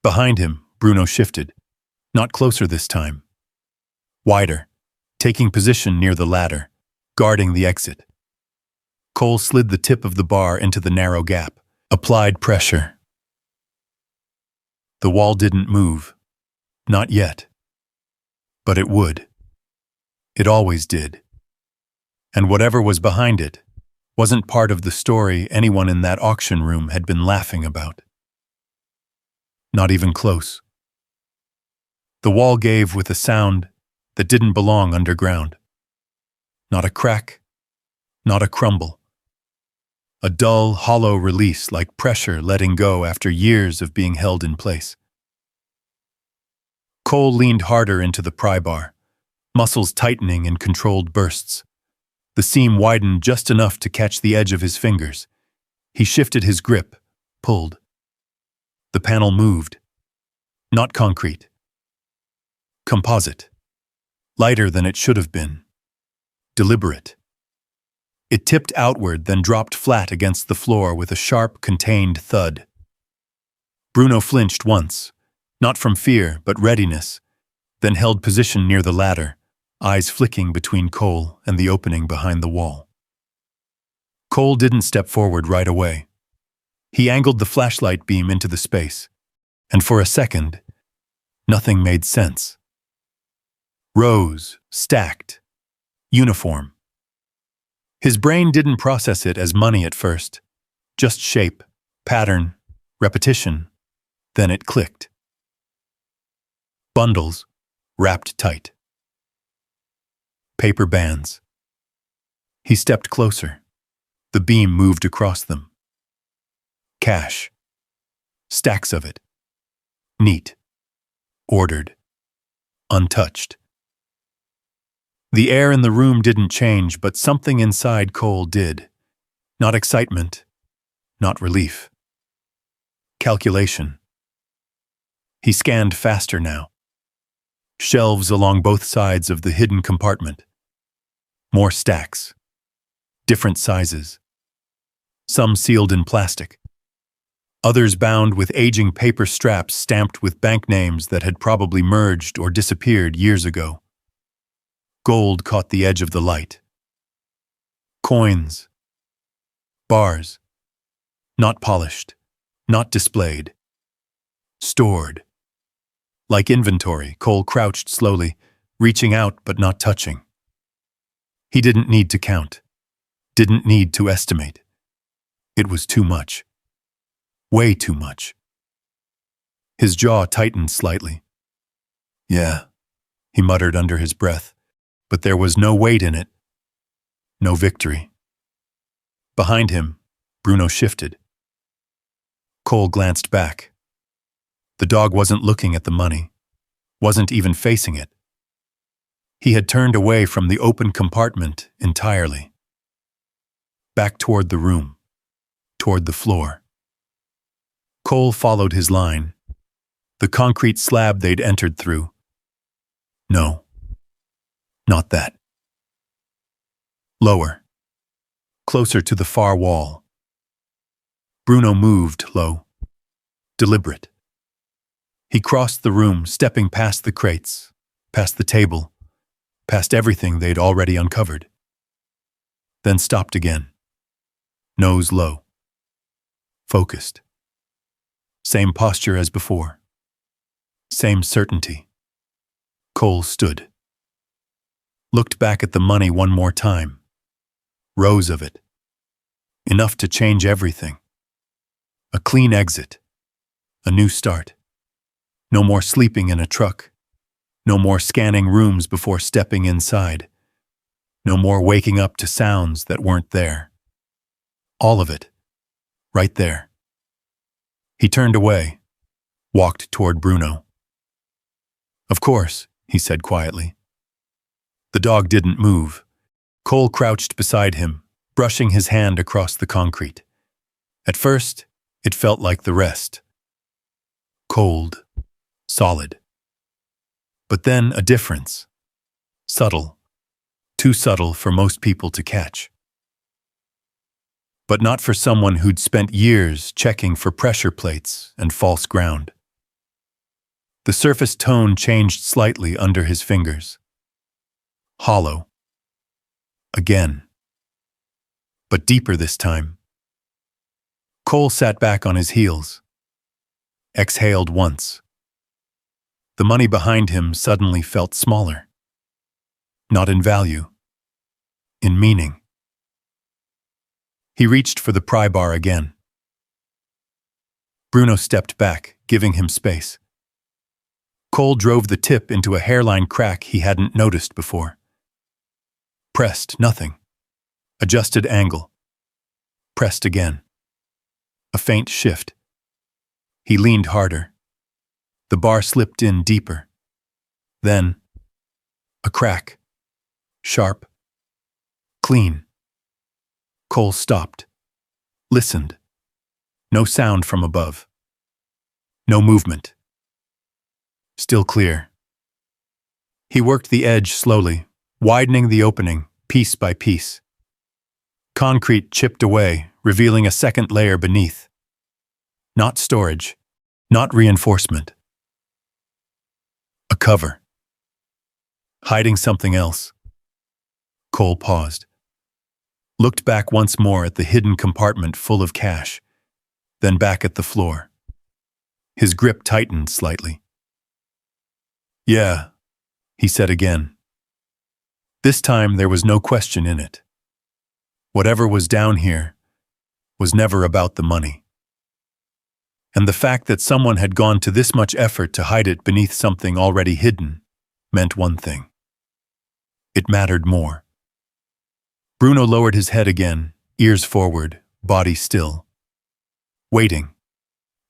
Behind him, Bruno shifted, not closer this time. Wider, taking position near the ladder, guarding the exit. Cole slid the tip of the bar into the narrow gap, applied pressure. The wall didn't move. Not yet. But it would. It always did. And whatever was behind it wasn't part of the story anyone in that auction room had been laughing about. Not even close. The wall gave with a sound that didn't belong underground. Not a crack, not a crumble. A dull, hollow release like pressure letting go after years of being held in place. Cole leaned harder into the pry bar, muscles tightening in controlled bursts. The seam widened just enough to catch the edge of his fingers. He shifted his grip, pulled. The panel moved. Not concrete. Composite. Lighter than it should have been. Deliberate. It tipped outward, then dropped flat against the floor with a sharp, contained thud. Bruno flinched once, not from fear, but readiness, then held position near the ladder, eyes flicking between Cole and the opening behind the wall. Cole didn't step forward right away. He angled the flashlight beam into the space, and for a second, nothing made sense. Rows, stacked, uniform. His brain didn't process it as money at first, just shape, pattern, repetition. Then it clicked. Bundles, wrapped tight. Paper bands. He stepped closer. The beam moved across them. Cash. Stacks of it. Neat. Ordered. Untouched. The air in the room didn't change, but something inside Cole did. Not excitement. Not relief. Calculation. He scanned faster now. Shelves along both sides of the hidden compartment. More stacks. Different sizes. Some sealed in plastic. Others bound with aging paper straps stamped with bank names that had probably merged or disappeared years ago. Gold caught the edge of the light. Coins. Bars. Not polished. Not displayed. Stored. Like inventory, Cole crouched slowly, reaching out but not touching. He didn't need to count. Didn't need to estimate. It was too much. Way too much. His jaw tightened slightly. Yeah, he muttered under his breath, but there was no weight in it. No victory. Behind him, Bruno shifted. Cole glanced back. The dog wasn't looking at the money, wasn't even facing it. He had turned away from the open compartment entirely. Back toward the room, toward the floor. Cole followed his line. The concrete slab they'd entered through. No, not that. Lower. Closer to the far wall. Bruno moved low, deliberate. He crossed the room, stepping past the crates, past the table, past everything they'd already uncovered. Then stopped again, nose low, focused. Same posture as before. Same certainty. Cole stood. Looked back at the money one more time. Rows of it. Enough to change everything. A clean exit. A new start. No more sleeping in a truck. No more scanning rooms before stepping inside. No more waking up to sounds that weren't there. All of it. Right there. He turned away. Walked toward Bruno. Of course, he said quietly. The dog didn't move. Cole crouched beside him, brushing his hand across the concrete. At first, it felt like the rest. Cold. Solid. But then a difference. Subtle. Too subtle for most people to catch. But not for someone who'd spent years checking for pressure plates and false ground. The surface tone changed slightly under his fingers. Hollow. Again. But deeper this time. Cole sat back on his heels. Exhaled once. The money behind him suddenly felt smaller. Not in value. In meaning. He reached for the pry bar again. Bruno stepped back, giving him space. Cole drove the tip into a hairline crack he hadn't noticed before. Pressed, nothing. Adjusted angle. Pressed again. A faint shift. He leaned harder. The bar slipped in deeper. Then, a crack. Sharp. Clean. Cole stopped. Listened. No sound from above. No movement. Still clear. He worked the edge slowly, widening the opening, piece by piece. Concrete chipped away, revealing a second layer beneath. Not storage. Not reinforcement. A cover. Hiding something else. Cole paused. Looked back once more at the hidden compartment full of cash, then back at the floor. His grip tightened slightly. Yeah, he said again. This time there was no question in it. Whatever was down here was never about the money. And the fact that someone had gone to this much effort to hide it beneath something already hidden meant one thing. It mattered more. Bruno lowered his head again, ears forward, body still. Waiting.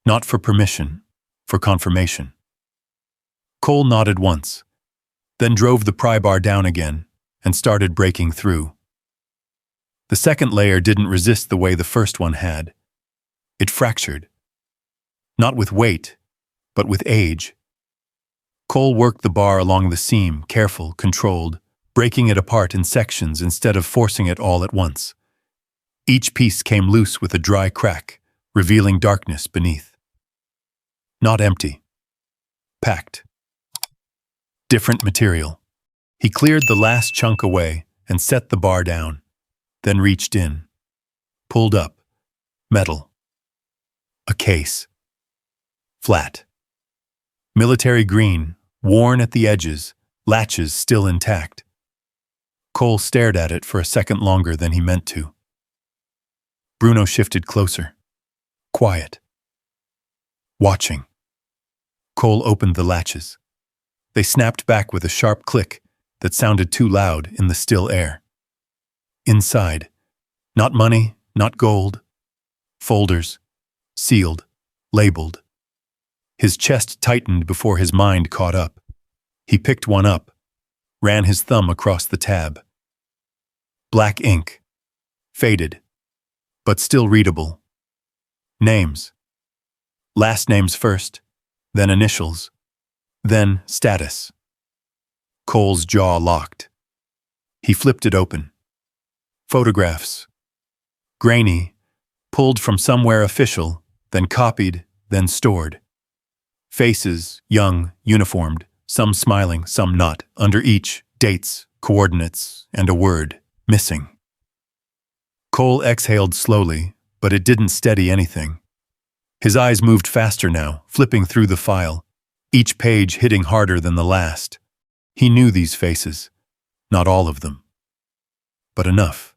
Not for permission, for confirmation. Cole nodded once, then drove the pry bar down again and started breaking through. The second layer didn't resist the way the first one had. It fractured. Not with weight, but with age. Cole worked the bar along the seam, careful, controlled, breaking it apart in sections instead of forcing it all at once. Each piece came loose with a dry crack, revealing darkness beneath. Not empty. Packed. Different material. He cleared the last chunk away and set the bar down, then reached in. Pulled up. Metal. A case. Flat. Military green, worn at the edges, latches still intact. Cole stared at it for a second longer than he meant to. Bruno shifted closer. Quiet. Watching. Cole opened the latches. They snapped back with a sharp click that sounded too loud in the still air. Inside, not money, not gold. Folders, sealed, labeled. His chest tightened before his mind caught up. He picked one up, ran his thumb across the tab. Black ink, faded, but still readable. Names. Last names first, then initials, then status. Cole's jaw locked. He flipped it open. Photographs. Grainy, pulled from somewhere official, then copied, then stored. Faces, young, uniformed, some smiling, some not. Under each, dates, coordinates, and a word, missing. Cole exhaled slowly, but it didn't steady anything. His eyes moved faster now, flipping through the file, each page hitting harder than the last. He knew these faces, not all of them, but enough.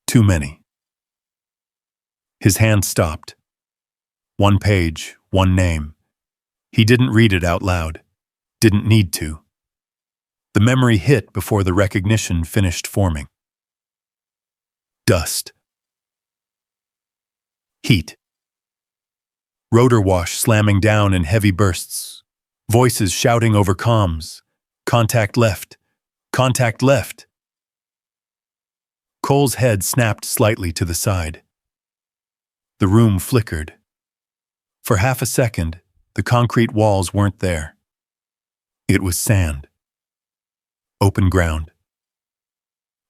Too many. His hand stopped. One page, one name. He didn't read it out loud, didn't need to. The memory hit before the recognition finished forming. Dust. Heat. Rotor wash slamming down in heavy bursts. Voices shouting over comms. Contact left. Contact left. Cole's head snapped slightly to the side. The room flickered. For half a second, the concrete walls weren't there. It was sand. Open ground.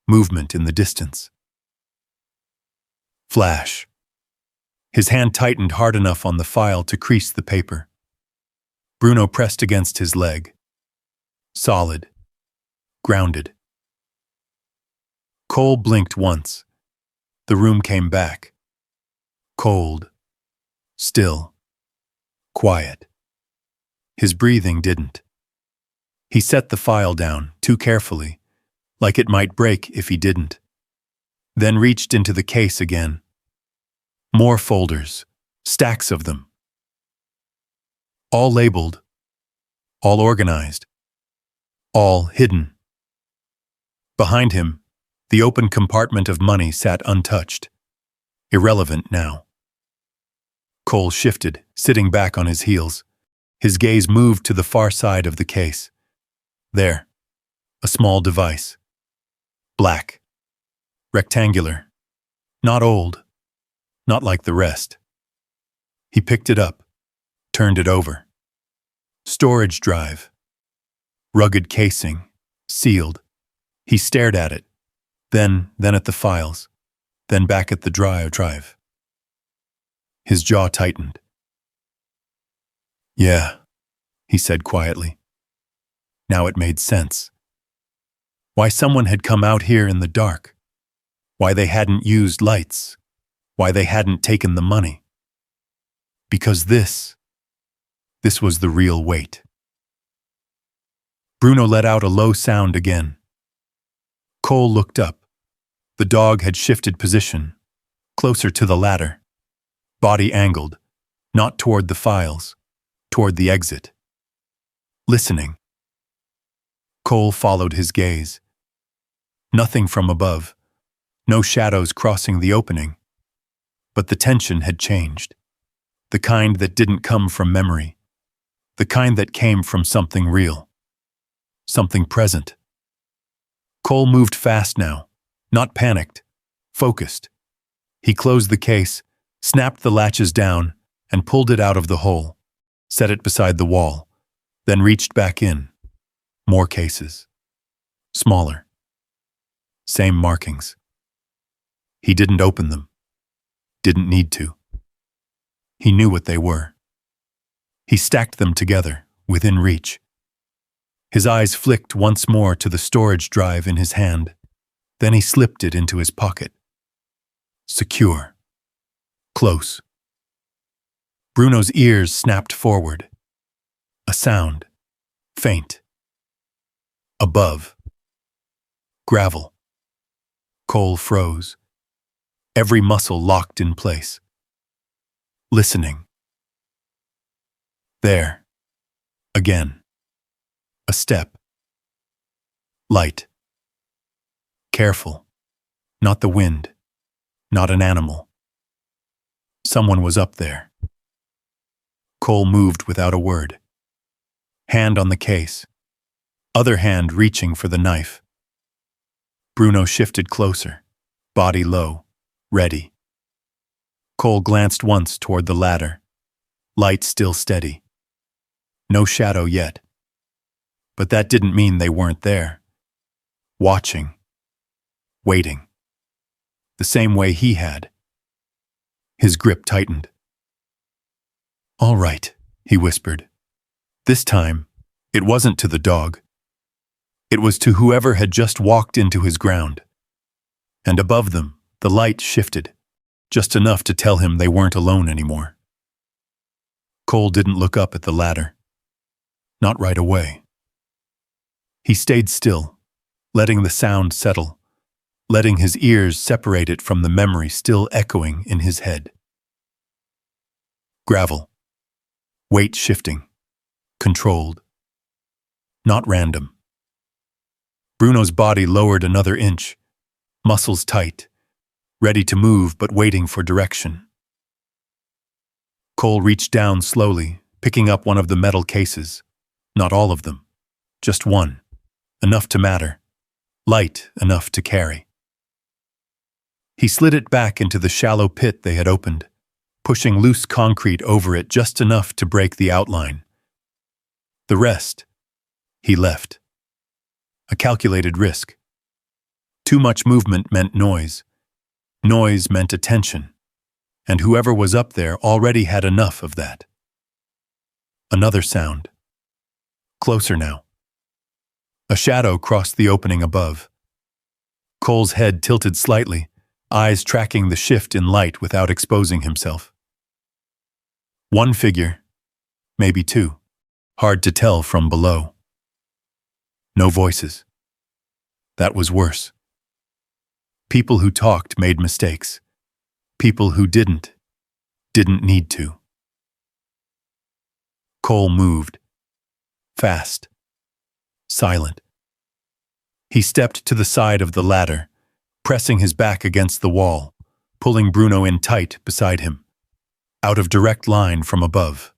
Movement in the distance. Flash. His hand tightened hard enough on the file to crease the paper. Bruno pressed against his leg. Solid. Grounded. Cole blinked once. The room came back. Cold. Still. Quiet. His breathing didn't. He set the file down, too carefully, like it might break if he didn't. Then reached into the case again. More folders, stacks of them. All labeled, all organized, all hidden. Behind him, the open compartment of money sat untouched, irrelevant now. Cole shifted, sitting back on his heels. His gaze moved to the far side of the case. There, a small device. Black. Rectangular. Not old. Not like the rest. He picked it up, turned it over. Storage drive. Rugged casing, sealed. He stared at it, then at the files, then back at the drive. His jaw tightened. Yeah, he said quietly. Now it made sense. Why someone had come out here in the dark. Why they hadn't used lights. Why they hadn't taken the money. Because this was the real weight. Bruno let out a low sound again. Cole looked up. The dog had shifted position, closer to the ladder. Body angled, not toward the files, toward the exit. Listening. Cole followed his gaze. Nothing from above, no shadows crossing the opening. But the tension had changed. The kind that didn't come from memory. The kind that came from something real. Something present. Cole moved fast now, not panicked, focused. He closed the case, snapped the latches down, and pulled it out of the hole, set it beside the wall, then reached back in. More cases. Smaller. Same markings. He didn't open them. Didn't need to. He knew what they were. He stacked them together, within reach. His eyes flicked once more to the storage drive in his hand. Then he slipped it into his pocket. Secure. Close. Bruno's ears snapped forward. A sound. Faint. Above. Gravel. Cole froze. Every muscle locked in place. Listening. There. Again. A step. Light. Careful. Not the wind. Not an animal. Someone was up there. Cole moved without a word. Hand on the case. Other hand reaching for the knife. Bruno shifted closer, body low, ready. Cole glanced once toward the ladder. Light still steady. No shadow yet. But that didn't mean they weren't there. Watching. Waiting. The same way he had. His grip tightened. "All right," he whispered. This time, it wasn't to the dog. It was to whoever had just walked into his ground. And above them, the light shifted, just enough to tell him they weren't alone anymore. Cole didn't look up at the ladder. Not right away. He stayed still, letting the sound settle, letting his ears separate it from the memory still echoing in his head. Gravel. Weight shifting. Controlled. Not random. Bruno's body lowered another inch, muscles tight, ready to move but waiting for direction. Cole reached down slowly, picking up one of the metal cases. Not all of them. Just one. Enough to matter. Light enough to carry. He slid it back into the shallow pit they had opened, pushing loose concrete over it just enough to break the outline. The rest, he left. A calculated risk. Too much movement meant noise. Noise meant attention. And whoever was up there already had enough of that. Another sound. Closer now. A shadow crossed the opening above. Cole's head tilted slightly, eyes tracking the shift in light without exposing himself. One figure, maybe two, hard to tell from below. No voices. That was worse. People who talked made mistakes. People who didn't need to. Cole moved. Fast. Silent. He stepped to the side of the ladder, pressing his back against the wall, pulling Bruno in tight beside him, out of direct line from above.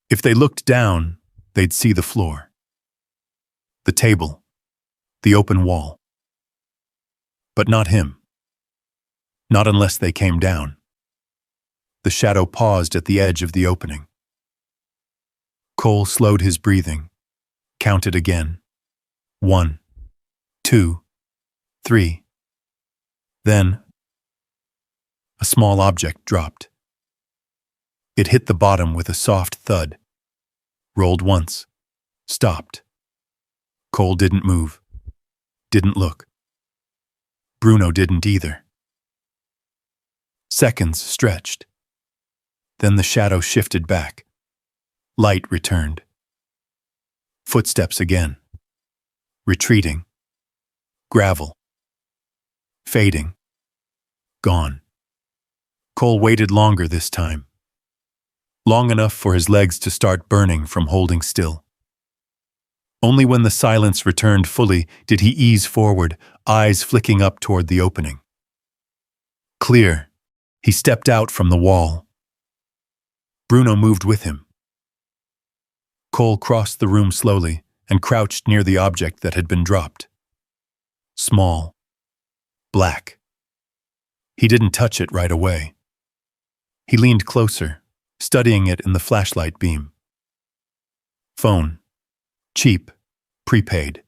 If they looked down, they'd see the floor. The table. The open wall. But not him. Not unless they came down. The shadow paused at the edge of the opening. Cole slowed his breathing, counted again. 1, 2, 3. Then, a small object dropped. It hit the bottom with a soft thud, rolled once, stopped. Cole didn't move, didn't look. Bruno didn't either. Seconds stretched. Then the shadow shifted back. Light returned. Footsteps again. Retreating. Gravel. Fading. Gone. Cole waited longer this time. Long enough for his legs to start burning from holding still. Only when the silence returned fully did he ease forward, eyes flicking up toward the opening. Clear. He stepped out from the wall. Bruno moved with him. Cole crossed the room slowly and crouched near the object that had been dropped. Small. Black. He didn't touch it right away. He leaned closer, studying it in the flashlight beam. Phone. Cheap. Prepaid.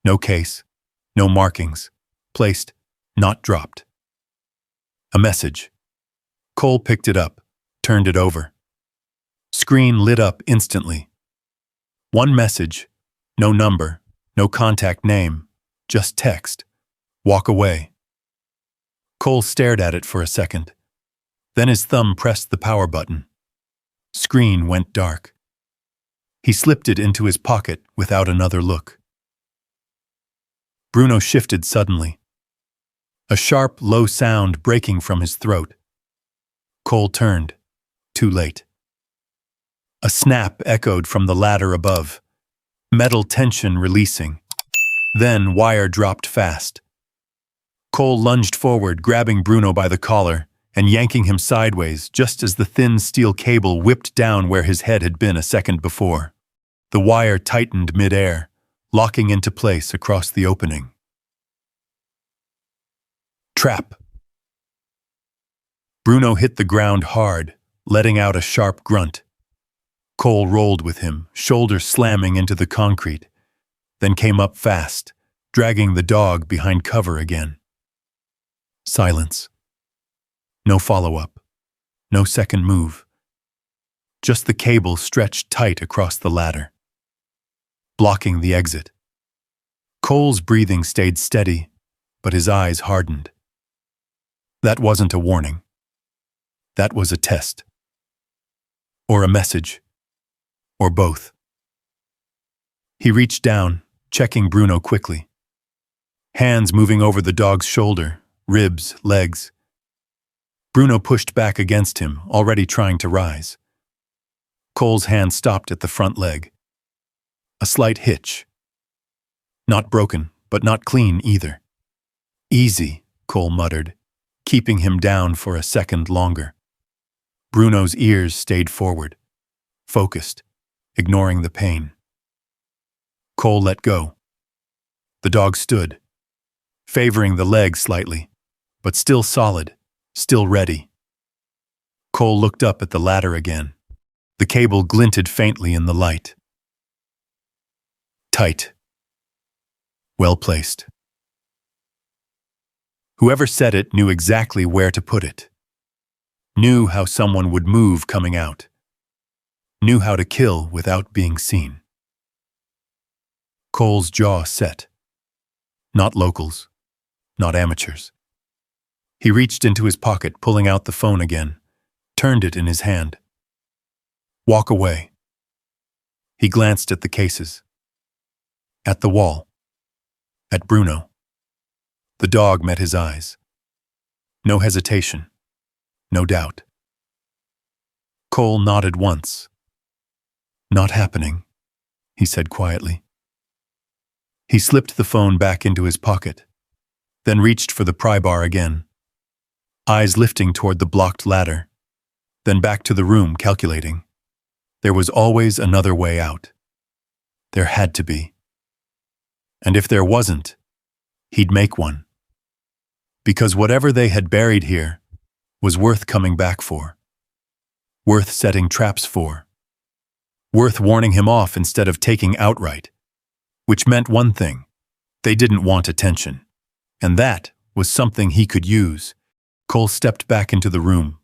No case. No markings. Placed. Not dropped. A message. Cole picked it up, turned it over. Screen lit up instantly. One message. No number. No contact name. Just text. Walk away. Cole stared at it for a second. Then his thumb pressed the power button. Screen went dark. He slipped it into his pocket without another look. Bruno shifted suddenly. A sharp, low sound breaking from his throat. Cole turned. Too late. A snap echoed from the ladder above, metal tension releasing. Then wire dropped fast. Cole lunged forward, grabbing Bruno by the collar and yanking him sideways just as the thin steel cable whipped down where his head had been a second before. The wire tightened mid-air, locking into place across the opening. Trap. Bruno hit the ground hard, letting out a sharp grunt. Cole rolled with him, shoulder slamming into the concrete, then came up fast, dragging the dog behind cover again. Silence. No follow-up. No second move. Just the cable stretched tight across the ladder, blocking the exit. Cole's breathing stayed steady, but his eyes hardened. That wasn't a warning. That was a test. Or a message. Or both. He reached down, checking Bruno quickly. Hands moving over the dog's shoulder, ribs, legs. Bruno pushed back against him, already trying to rise. Cole's hand stopped at the front leg. A slight hitch. Not broken, but not clean either. Easy, Cole muttered, keeping him down for a second longer. Bruno's ears stayed forward, focused, ignoring the pain. Cole let go. The dog stood, favoring the leg slightly, but still solid, still ready. Cole looked up at the ladder again. The cable glinted faintly in the light. Tight. Well placed. Whoever said it knew exactly where to put it. Knew how someone would move coming out. Knew how to kill without being seen. Cole's jaw set. Not locals. Not amateurs. He reached into his pocket, pulling out the phone again, turned it in his hand. Walk away. He glanced at the cases. At the wall. At Bruno. The dog met his eyes. No hesitation. No doubt. Cole nodded once. Not happening, he said quietly. He slipped the phone back into his pocket, then reached for the pry bar again. Eyes lifting toward the blocked ladder, then back to the room, calculating. There was always another way out. There had to be. And if there wasn't, he'd make one. Because whatever they had buried here was worth coming back for. Worth setting traps for. Worth warning him off instead of taking outright. Which meant one thing. They didn't want attention. And that was something he could use. Cole stepped back into the room,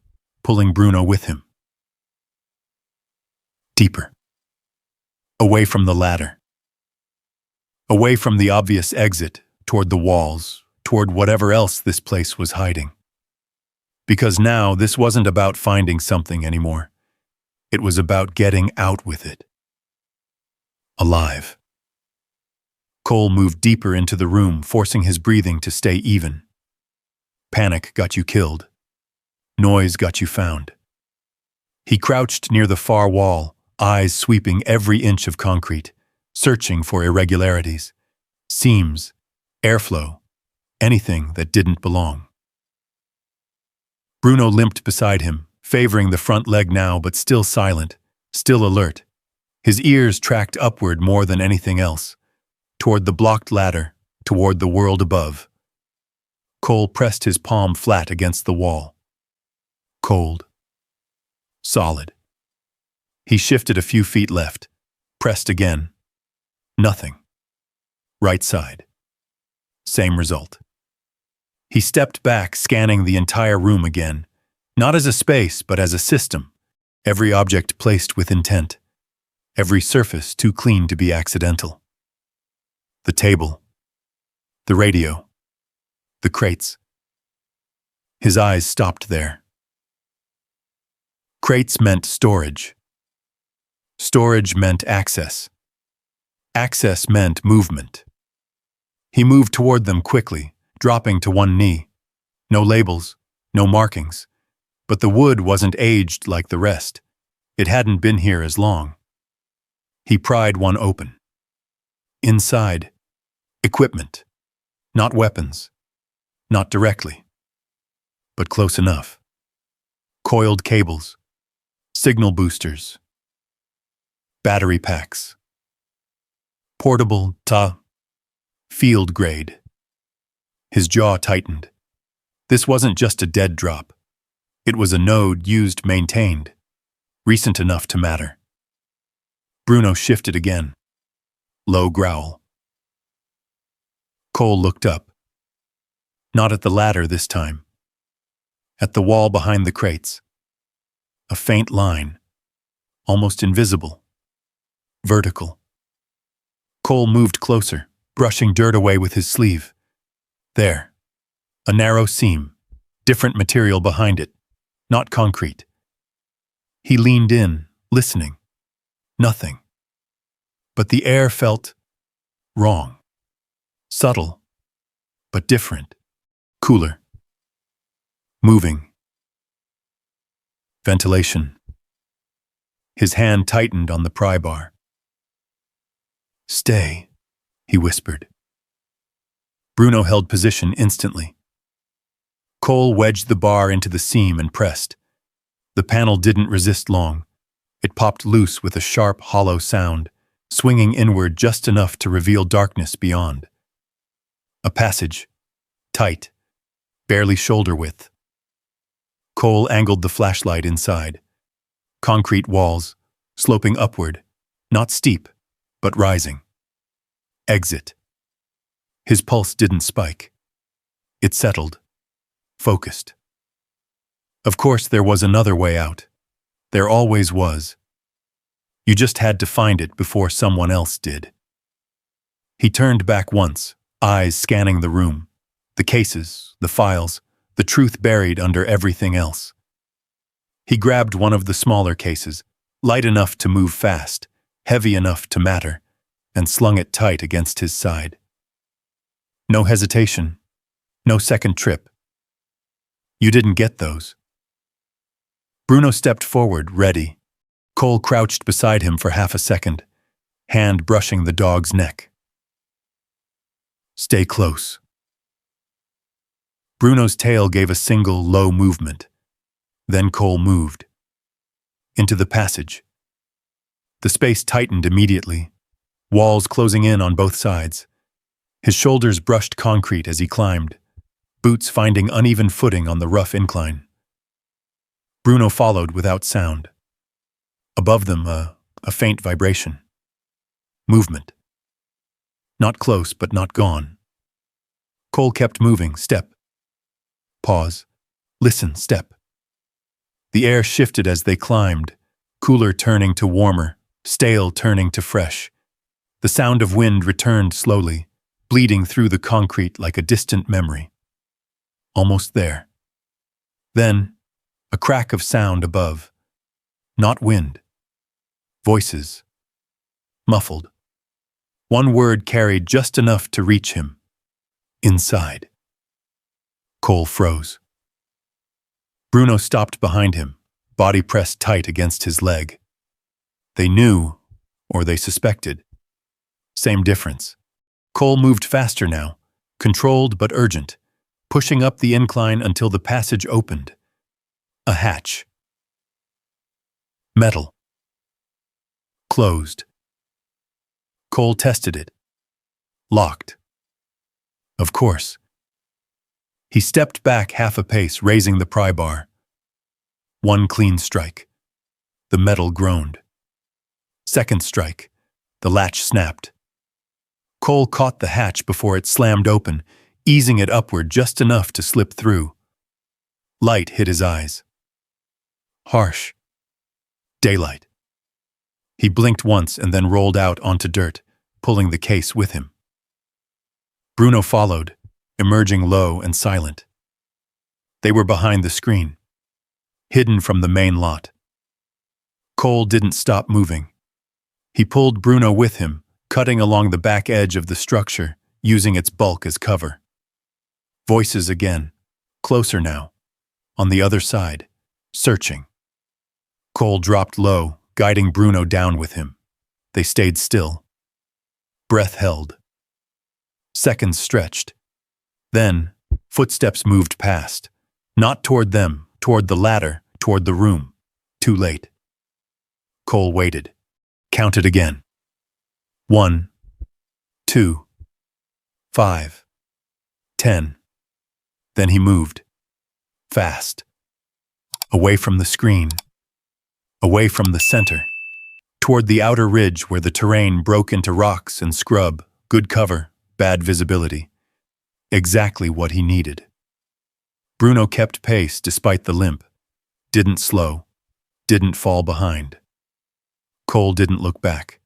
pulling Bruno with him. Deeper. Away from the ladder. Away from the obvious exit, toward the walls, toward whatever else this place was hiding. Because now this wasn't about finding something anymore. It was about getting out with it. Alive. Cole moved deeper into the room, forcing his breathing to stay even. Panic got you killed. Noise got you found. He crouched near the far wall, eyes sweeping every inch of concrete, searching for irregularities, seams, airflow, anything that didn't belong. Bruno limped beside him, favoring the front leg now but still silent, still alert. His ears tracked upward more than anything else, toward the blocked ladder, toward the world above. Cole pressed his palm flat against the wall. Cold. Solid. He shifted a few feet left, pressed again. Nothing. Right side. Same result. He stepped back, scanning the entire room again, not as a space, but as a system, every object placed with intent, every surface too clean to be accidental. The table, the radio, the crates. His eyes stopped there. Crates meant storage. Storage meant access. Access meant movement. He moved toward them quickly, dropping to one knee. No labels, no markings. But the wood wasn't aged like the rest. It hadn't been here as long. He pried one open. Inside, equipment. Not weapons. Not directly. But close enough. Coiled cables. Signal boosters. Battery packs. Portable, field grade. His jaw tightened. This wasn't just a dead drop. It was a node used, maintained. Recent enough to matter. Bruno shifted again. Low growl. Cole looked up. Not at the ladder this time. At the wall behind the crates. A faint line. Almost invisible. Vertical. Cole moved closer, brushing dirt away with his sleeve. There. A narrow seam. Different material behind it. Not concrete. He leaned in, listening. Nothing. But the air felt wrong. Subtle, but different. Cooler. Moving. Ventilation. His hand tightened on the pry bar. Stay, he whispered. Bruno held position instantly. Cole wedged the bar into the seam and pressed. The panel didn't resist long. It popped loose with a sharp, hollow sound, swinging inward just enough to reveal darkness beyond. A passage. Tight. Barely shoulder width. Cole angled the flashlight inside. Concrete walls, sloping upward, not steep, but rising. Exit. His pulse didn't spike. It settled. Focused. Of course, there was another way out. There always was. You just had to find it before someone else did. He turned back once, eyes scanning the room. The cases, the files, the truth buried under everything else. He grabbed one of the smaller cases, light enough to move fast, heavy enough to matter, and slung it tight against his side. No hesitation. No second trip. You didn't get those. Bruno stepped forward, ready. Cole crouched beside him for half a second, hand brushing the dog's neck. Stay close. Bruno's tail gave a single, low movement. Then Cole moved. Into the passage. The space tightened immediately, walls closing in on both sides. His shoulders brushed concrete as he climbed, boots finding uneven footing on the rough incline. Bruno followed without sound. Above them, a faint vibration. Movement. Not close, but not gone. Cole kept moving, step. Pause. Listen, step. The air shifted as they climbed, cooler turning to warmer, stale turning to fresh. The sound of wind returned slowly, bleeding through the concrete like a distant memory. Almost there. Then, a crack of sound above. Not wind. Voices. Muffled. One word carried just enough to reach him. Inside. Cole froze. Bruno stopped behind him, body pressed tight against his leg. They knew, or they suspected. Same difference. Cole moved faster now, controlled but urgent, pushing up the incline until the passage opened. A hatch. Metal. Closed. Cole tested it. Locked. Of course. He stepped back half a pace, raising the pry bar. One clean strike. The metal groaned. Second strike. The latch snapped. Cole caught the hatch before it slammed open, easing it upward just enough to slip through. Light hit his eyes. Harsh. Daylight. He blinked once and then rolled out onto dirt, pulling the case with him. Bruno followed, emerging low and silent. They were behind the screen, hidden from the main lot. Cole didn't stop moving. He pulled Bruno with him, cutting along the back edge of the structure, using its bulk as cover. Voices again, closer now, on the other side, searching. Cole dropped low, guiding Bruno down with him. They stayed still. Breath held. Seconds stretched. Then, footsteps moved past. Not toward them, toward the ladder, toward the room. Too late. Cole waited. Counted again. 1, 2, 5, 10. Then he moved. Fast. Away from the screen. Away from the center. Toward the outer ridge where the terrain broke into rocks and scrub, good cover, bad visibility. Exactly what he needed. Bruno kept pace despite the limp. Didn't slow. Didn't fall behind. Cole didn't look back.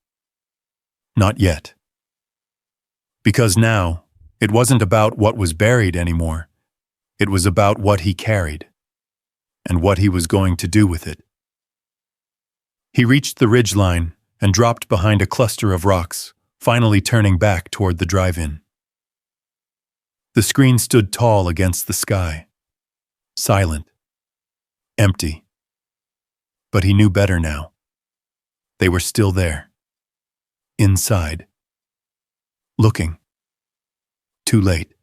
Not yet. Because now, it wasn't about what was buried anymore. It was about what he carried, and what he was going to do with it. He reached the ridgeline and dropped behind a cluster of rocks, finally turning back toward the drive-in. The screen stood tall against the sky, silent, empty. But he knew better now. They were still there. Inside. Looking. Too late.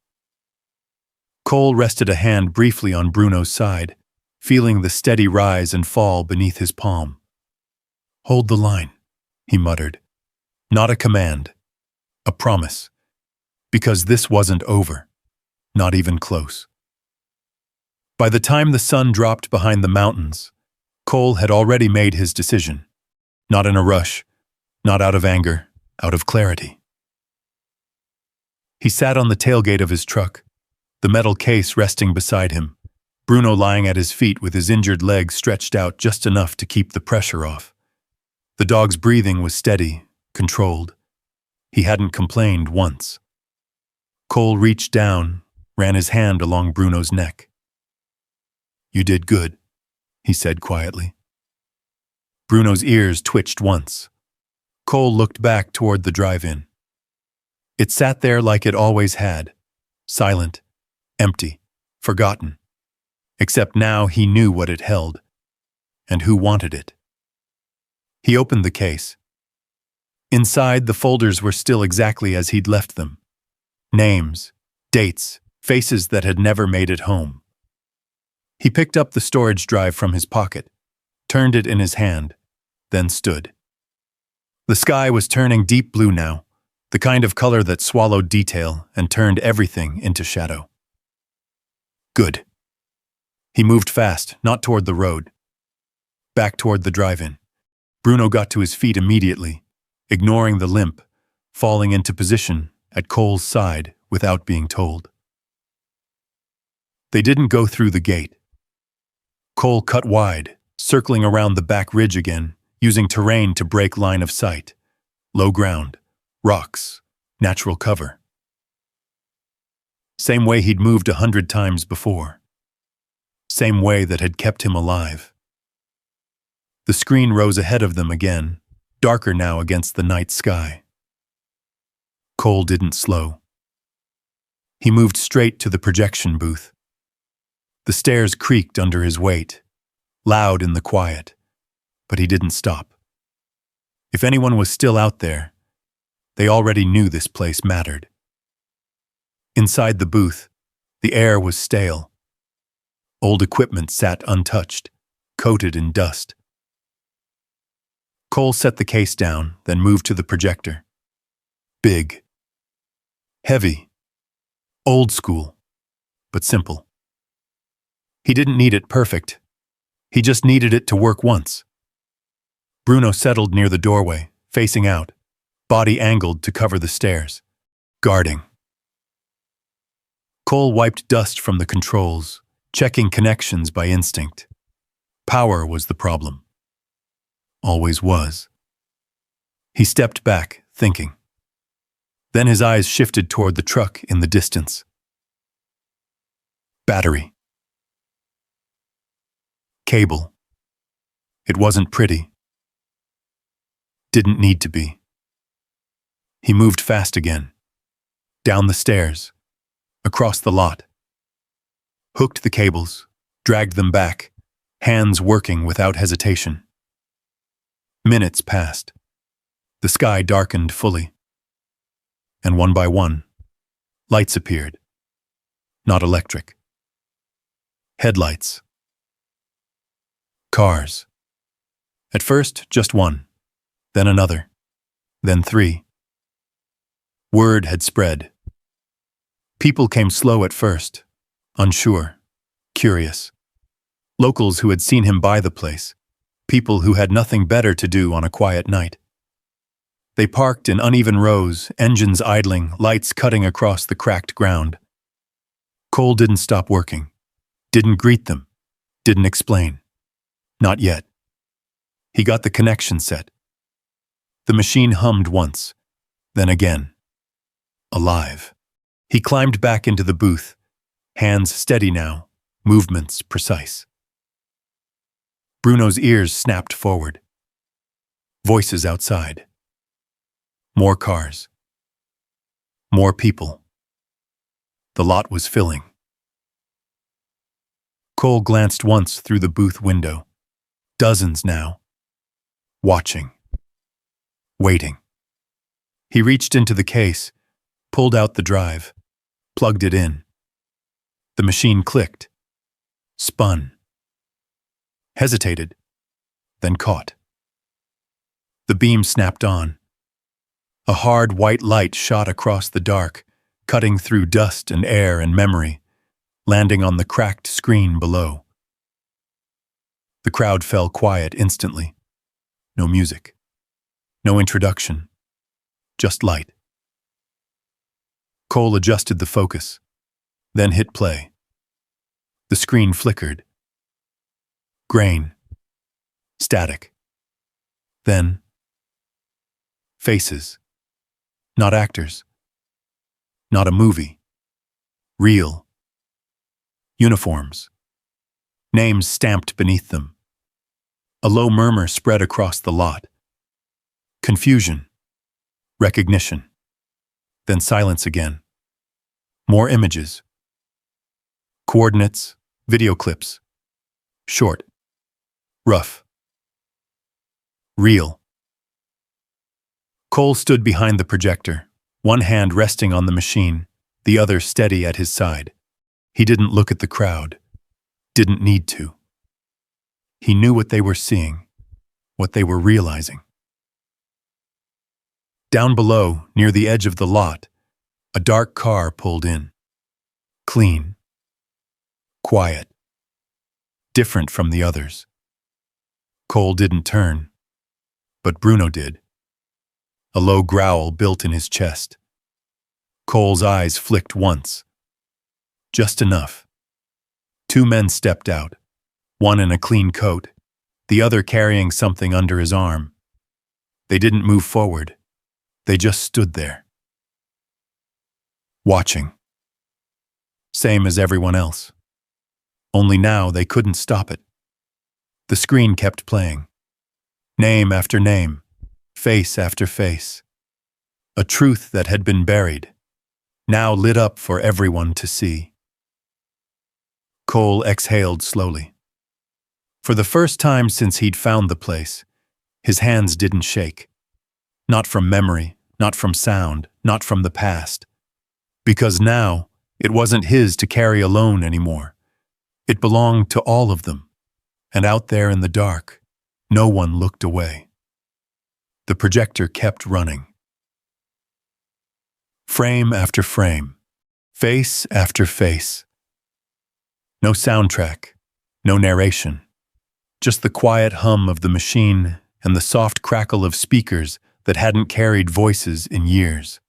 Cole rested a hand briefly on Bruno's side, feeling the steady rise and fall beneath his palm. "Hold the line," he muttered. Not a command. A promise. Because this wasn't over. Not even close. By the time the sun dropped behind the mountains, Cole had already made his decision. Not in a rush, not out of anger, out of clarity. He sat on the tailgate of his truck, the metal case resting beside him, Bruno lying at his feet with his injured leg stretched out just enough to keep the pressure off. The dog's breathing was steady, controlled. He hadn't complained once. Cole reached down, ran his hand along Bruno's neck. "You did good," he said quietly. Bruno's ears twitched once. Cole looked back toward the drive-in. It sat there like it always had, silent, empty, forgotten. Except now he knew what it held, and who wanted it. He opened the case. Inside, the folders were still exactly as he'd left them. Names, dates, faces that had never made it home. He picked up the storage drive from his pocket, turned it in his hand, then stood. The sky was turning deep blue now, the kind of color that swallowed detail and turned everything into shadow. Good. He moved fast, not toward the road. Back toward the drive-in. Bruno got to his feet immediately, ignoring the limp, falling into position at Cole's side without being told. They didn't go through the gate. Cole cut wide, circling around the back ridge again, using terrain to break line of sight. Low ground, rocks, natural cover. Same way he'd moved 100 times before. Same way that had kept him alive. The screen rose ahead of them again, darker now against the night sky. Cole didn't slow. He moved straight to the projection booth. The stairs creaked under his weight, loud in the quiet, but he didn't stop. If anyone was still out there, they already knew this place mattered. Inside the booth, the air was stale. Old equipment sat untouched, coated in dust. Cole set the case down, then moved to the projector. Big. Heavy. Old school, but simple. He didn't need it perfect. He just needed it to work once. Bruno settled near the doorway, facing out, body angled to cover the stairs, guarding. Cole wiped dust from the controls, checking connections by instinct. Power was the problem. Always was. He stepped back, thinking. Then his eyes shifted toward the truck in the distance. Battery. Cable. It wasn't pretty. Didn't need to be. He moved fast again. Down the stairs. Across the lot. Hooked the cables, dragged them back, hands working without hesitation. Minutes passed. The sky darkened fully. And one by one, lights appeared. Not electric. Headlights. Cars. At first, just one. Then another. Then three. Word had spread. People came slow at first, unsure, curious. Locals who had seen him buy the place. People who had nothing better to do on a quiet night. They parked in uneven rows, engines idling, lights cutting across the cracked ground. Cole didn't stop working. Didn't greet them. Didn't explain. Not yet. He got the connection set. The machine hummed once, then again. Alive. He climbed back into the booth, hands steady now, movements precise. Bruno's ears snapped forward. Voices outside. More cars. More people. The lot was filling. Cole glanced once through the booth window. Dozens now. Watching. Waiting. He reached into the case, pulled out the drive, plugged it in. The machine clicked. Spun. Hesitated. Then caught. The beam snapped on. A hard white light shot across the dark, cutting through dust and air and memory, landing on the cracked screen below. The crowd fell quiet instantly. No music. No introduction. Just light. Cole adjusted the focus, then hit play. The screen flickered. Grain. Static. Then faces. Not actors. Not a movie. Real. Uniforms. Names stamped beneath them. A low murmur spread across the lot. Confusion. Recognition. Then silence again. More images. Coordinates. Video clips. Short. Rough. Real. Cole stood behind the projector, one hand resting on the machine, the other steady at his side. He didn't look at the crowd. Didn't need to. He knew what they were seeing, what they were realizing. Down below, near the edge of the lot, a dark car pulled in. Clean. Quiet. Different from the others. Cole didn't turn, but Bruno did. A low growl built in his chest. Cole's eyes flicked once. Just enough. Two men stepped out, one in a clean coat, the other carrying something under his arm. They didn't move forward. They just stood there. Watching. Same as everyone else. Only now they couldn't stop it. The screen kept playing. Name after name. Face after face. A truth that had been buried, now lit up for everyone to see. Cole exhaled slowly. For the first time since he'd found the place, his hands didn't shake. Not from memory, not from sound, not from the past. Because now, it wasn't his to carry alone anymore. It belonged to all of them. And out there in the dark, no one looked away. The projector kept running. Frame after frame, face after face. No soundtrack, no narration. Just the quiet hum of the machine and the soft crackle of speakers that hadn't carried voices in years.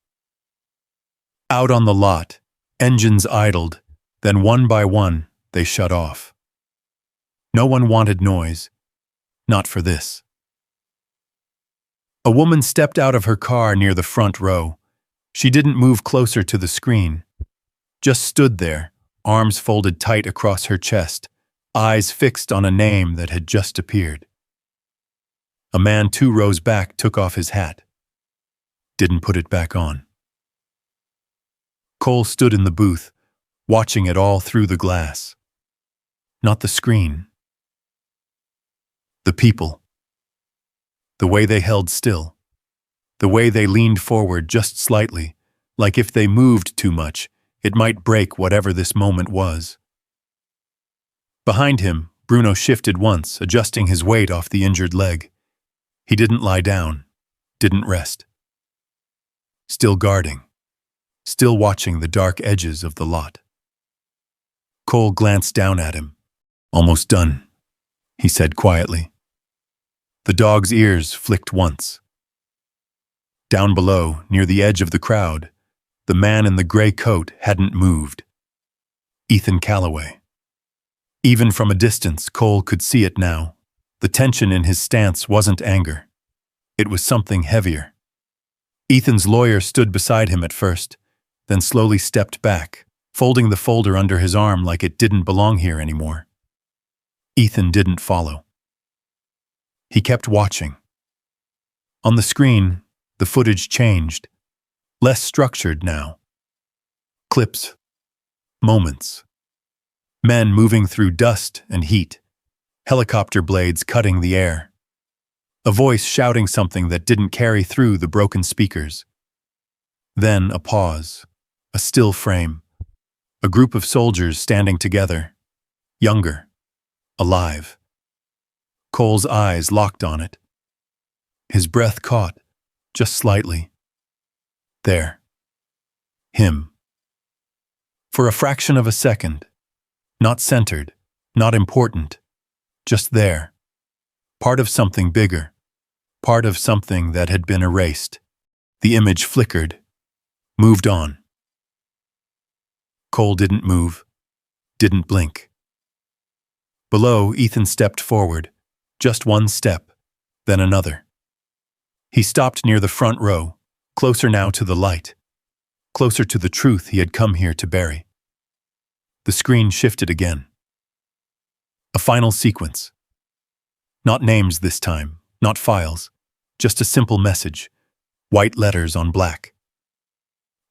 Out on the lot, engines idled, then one by one they shut off. No one wanted noise, not for this. A woman stepped out of her car near the front row. She didn't move closer to the screen. Just stood there, arms folded tight across her chest, eyes fixed on a name that had just appeared. A man 2 rows back took off his hat. Didn't put it back on. Cole stood in the booth, watching it all through the glass. Not the screen. The people. The way they held still. The way they leaned forward just slightly, like if they moved too much, it might break whatever this moment was. Behind him, Bruno shifted once, adjusting his weight off the injured leg. He didn't lie down, didn't rest. Still guarding, still watching the dark edges of the lot. Cole glanced down at him. "Almost done," he said quietly. The dog's ears flicked once. Down below, near the edge of the crowd, the man in the gray coat hadn't moved. Ethan Calloway. Even from a distance, Cole could see it now. The tension in his stance wasn't anger. It was something heavier. Ethan's lawyer stood beside him at first, then slowly stepped back, folding the folder under his arm like it didn't belong here anymore. Ethan didn't follow. He kept watching. On the screen, the footage changed, less structured now. Clips, moments. Men moving through dust and heat, helicopter blades cutting the air. A voice shouting something that didn't carry through the broken speakers. Then a pause, a still frame. A group of soldiers standing together, younger, alive. Cole's eyes locked on it. His breath caught, just slightly. There. Him. For a fraction of a second. Not centered, not important. Just there. Part of something bigger. Part of something that had been erased. The image flickered. Moved on. Cole didn't move. Didn't blink. Below, Ethan stepped forward. Just one step, then another. He stopped near the front row, closer now to the light. Closer to the truth he had come here to bury. The screen shifted again. A final sequence. Not names this time, not files, just a simple message, white letters on black.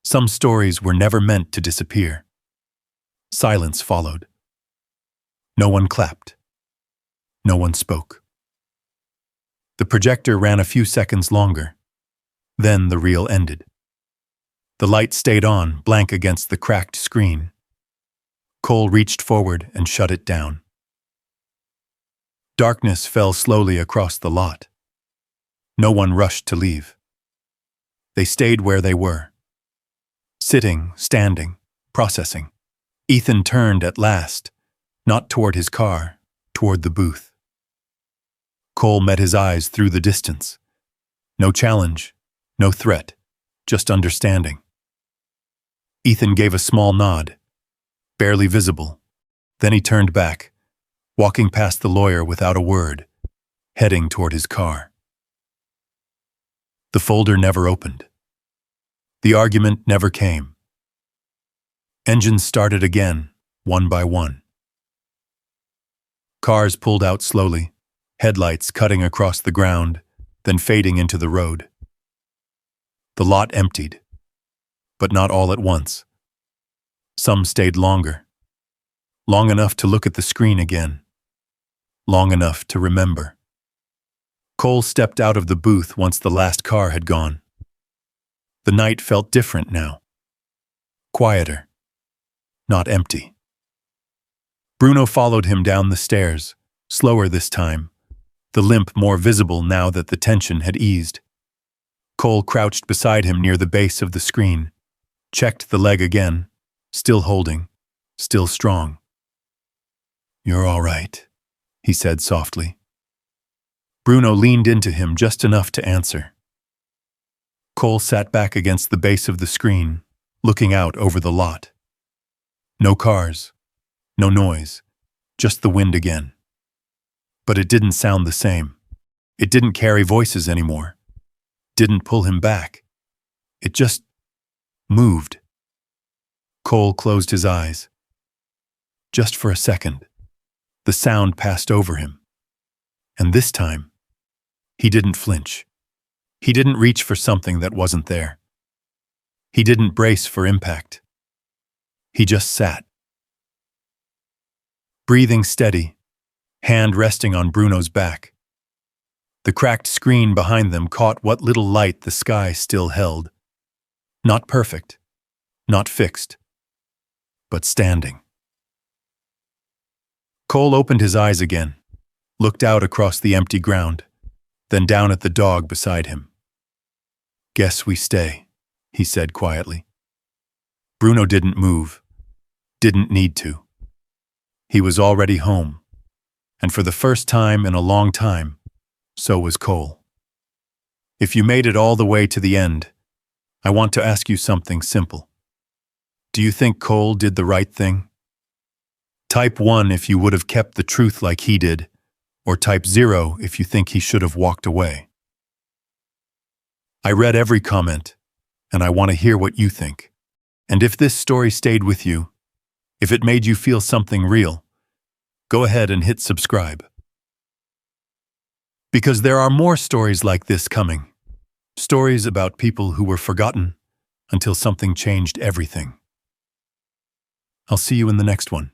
Some stories were never meant to disappear. Silence followed. No one clapped. No one spoke. The projector ran a few seconds longer. Then the reel ended. The light stayed on, blank against the cracked screen. Cole reached forward and shut it down. Darkness fell slowly across the lot. No one rushed to leave. They stayed where they were. Sitting, standing, processing. Ethan turned at last, not toward his car, toward the booth. Cole met his eyes through the distance. No challenge, no threat, just understanding. Ethan gave a small nod, barely visible. Then he turned back, walking past the lawyer without a word, heading toward his car. The folder never opened. The argument never came. Engines started again, one by one. Cars pulled out slowly, headlights cutting across the ground, then fading into the road. The lot emptied, but not all at once. Some stayed longer. Long enough to look at the screen again. Long enough to remember. Cole stepped out of the booth once the last car had gone. The night felt different now. Quieter. Not empty. Bruno followed him down the stairs, slower this time, the limp more visible now that the tension had eased. Cole crouched beside him near the base of the screen, checked the leg again, still holding, still strong. "You're all right," he said softly. Bruno leaned into him just enough to answer. Cole sat back against the base of the screen, looking out over the lot. No cars, no noise, just the wind again. But it didn't sound the same. It didn't carry voices anymore. Didn't pull him back. It just moved. Cole closed his eyes. Just for a second, the sound passed over him. And this time, he didn't flinch. He didn't reach for something that wasn't there. He didn't brace for impact. He just sat. Breathing steady, hand resting on Bruno's back. The cracked screen behind them caught what little light the sky still held. Not perfect, not fixed, but standing. Cole opened his eyes again, looked out across the empty ground, then down at the dog beside him. "Guess we stay," he said quietly. Bruno didn't move, didn't need to. He was already home, and for the first time in a long time, so was Cole. If you made it all the way to the end, I want to ask you something simple. Do you think Cole did the right thing? Type 1 if you would have kept the truth like he did, or type 0 if you think he should have walked away. I read every comment, and I want to hear what you think. And if this story stayed with you, if it made you feel something real, go ahead and hit subscribe. Because there are more stories like this coming. Stories about people who were forgotten until something changed everything. I'll see you in the next one.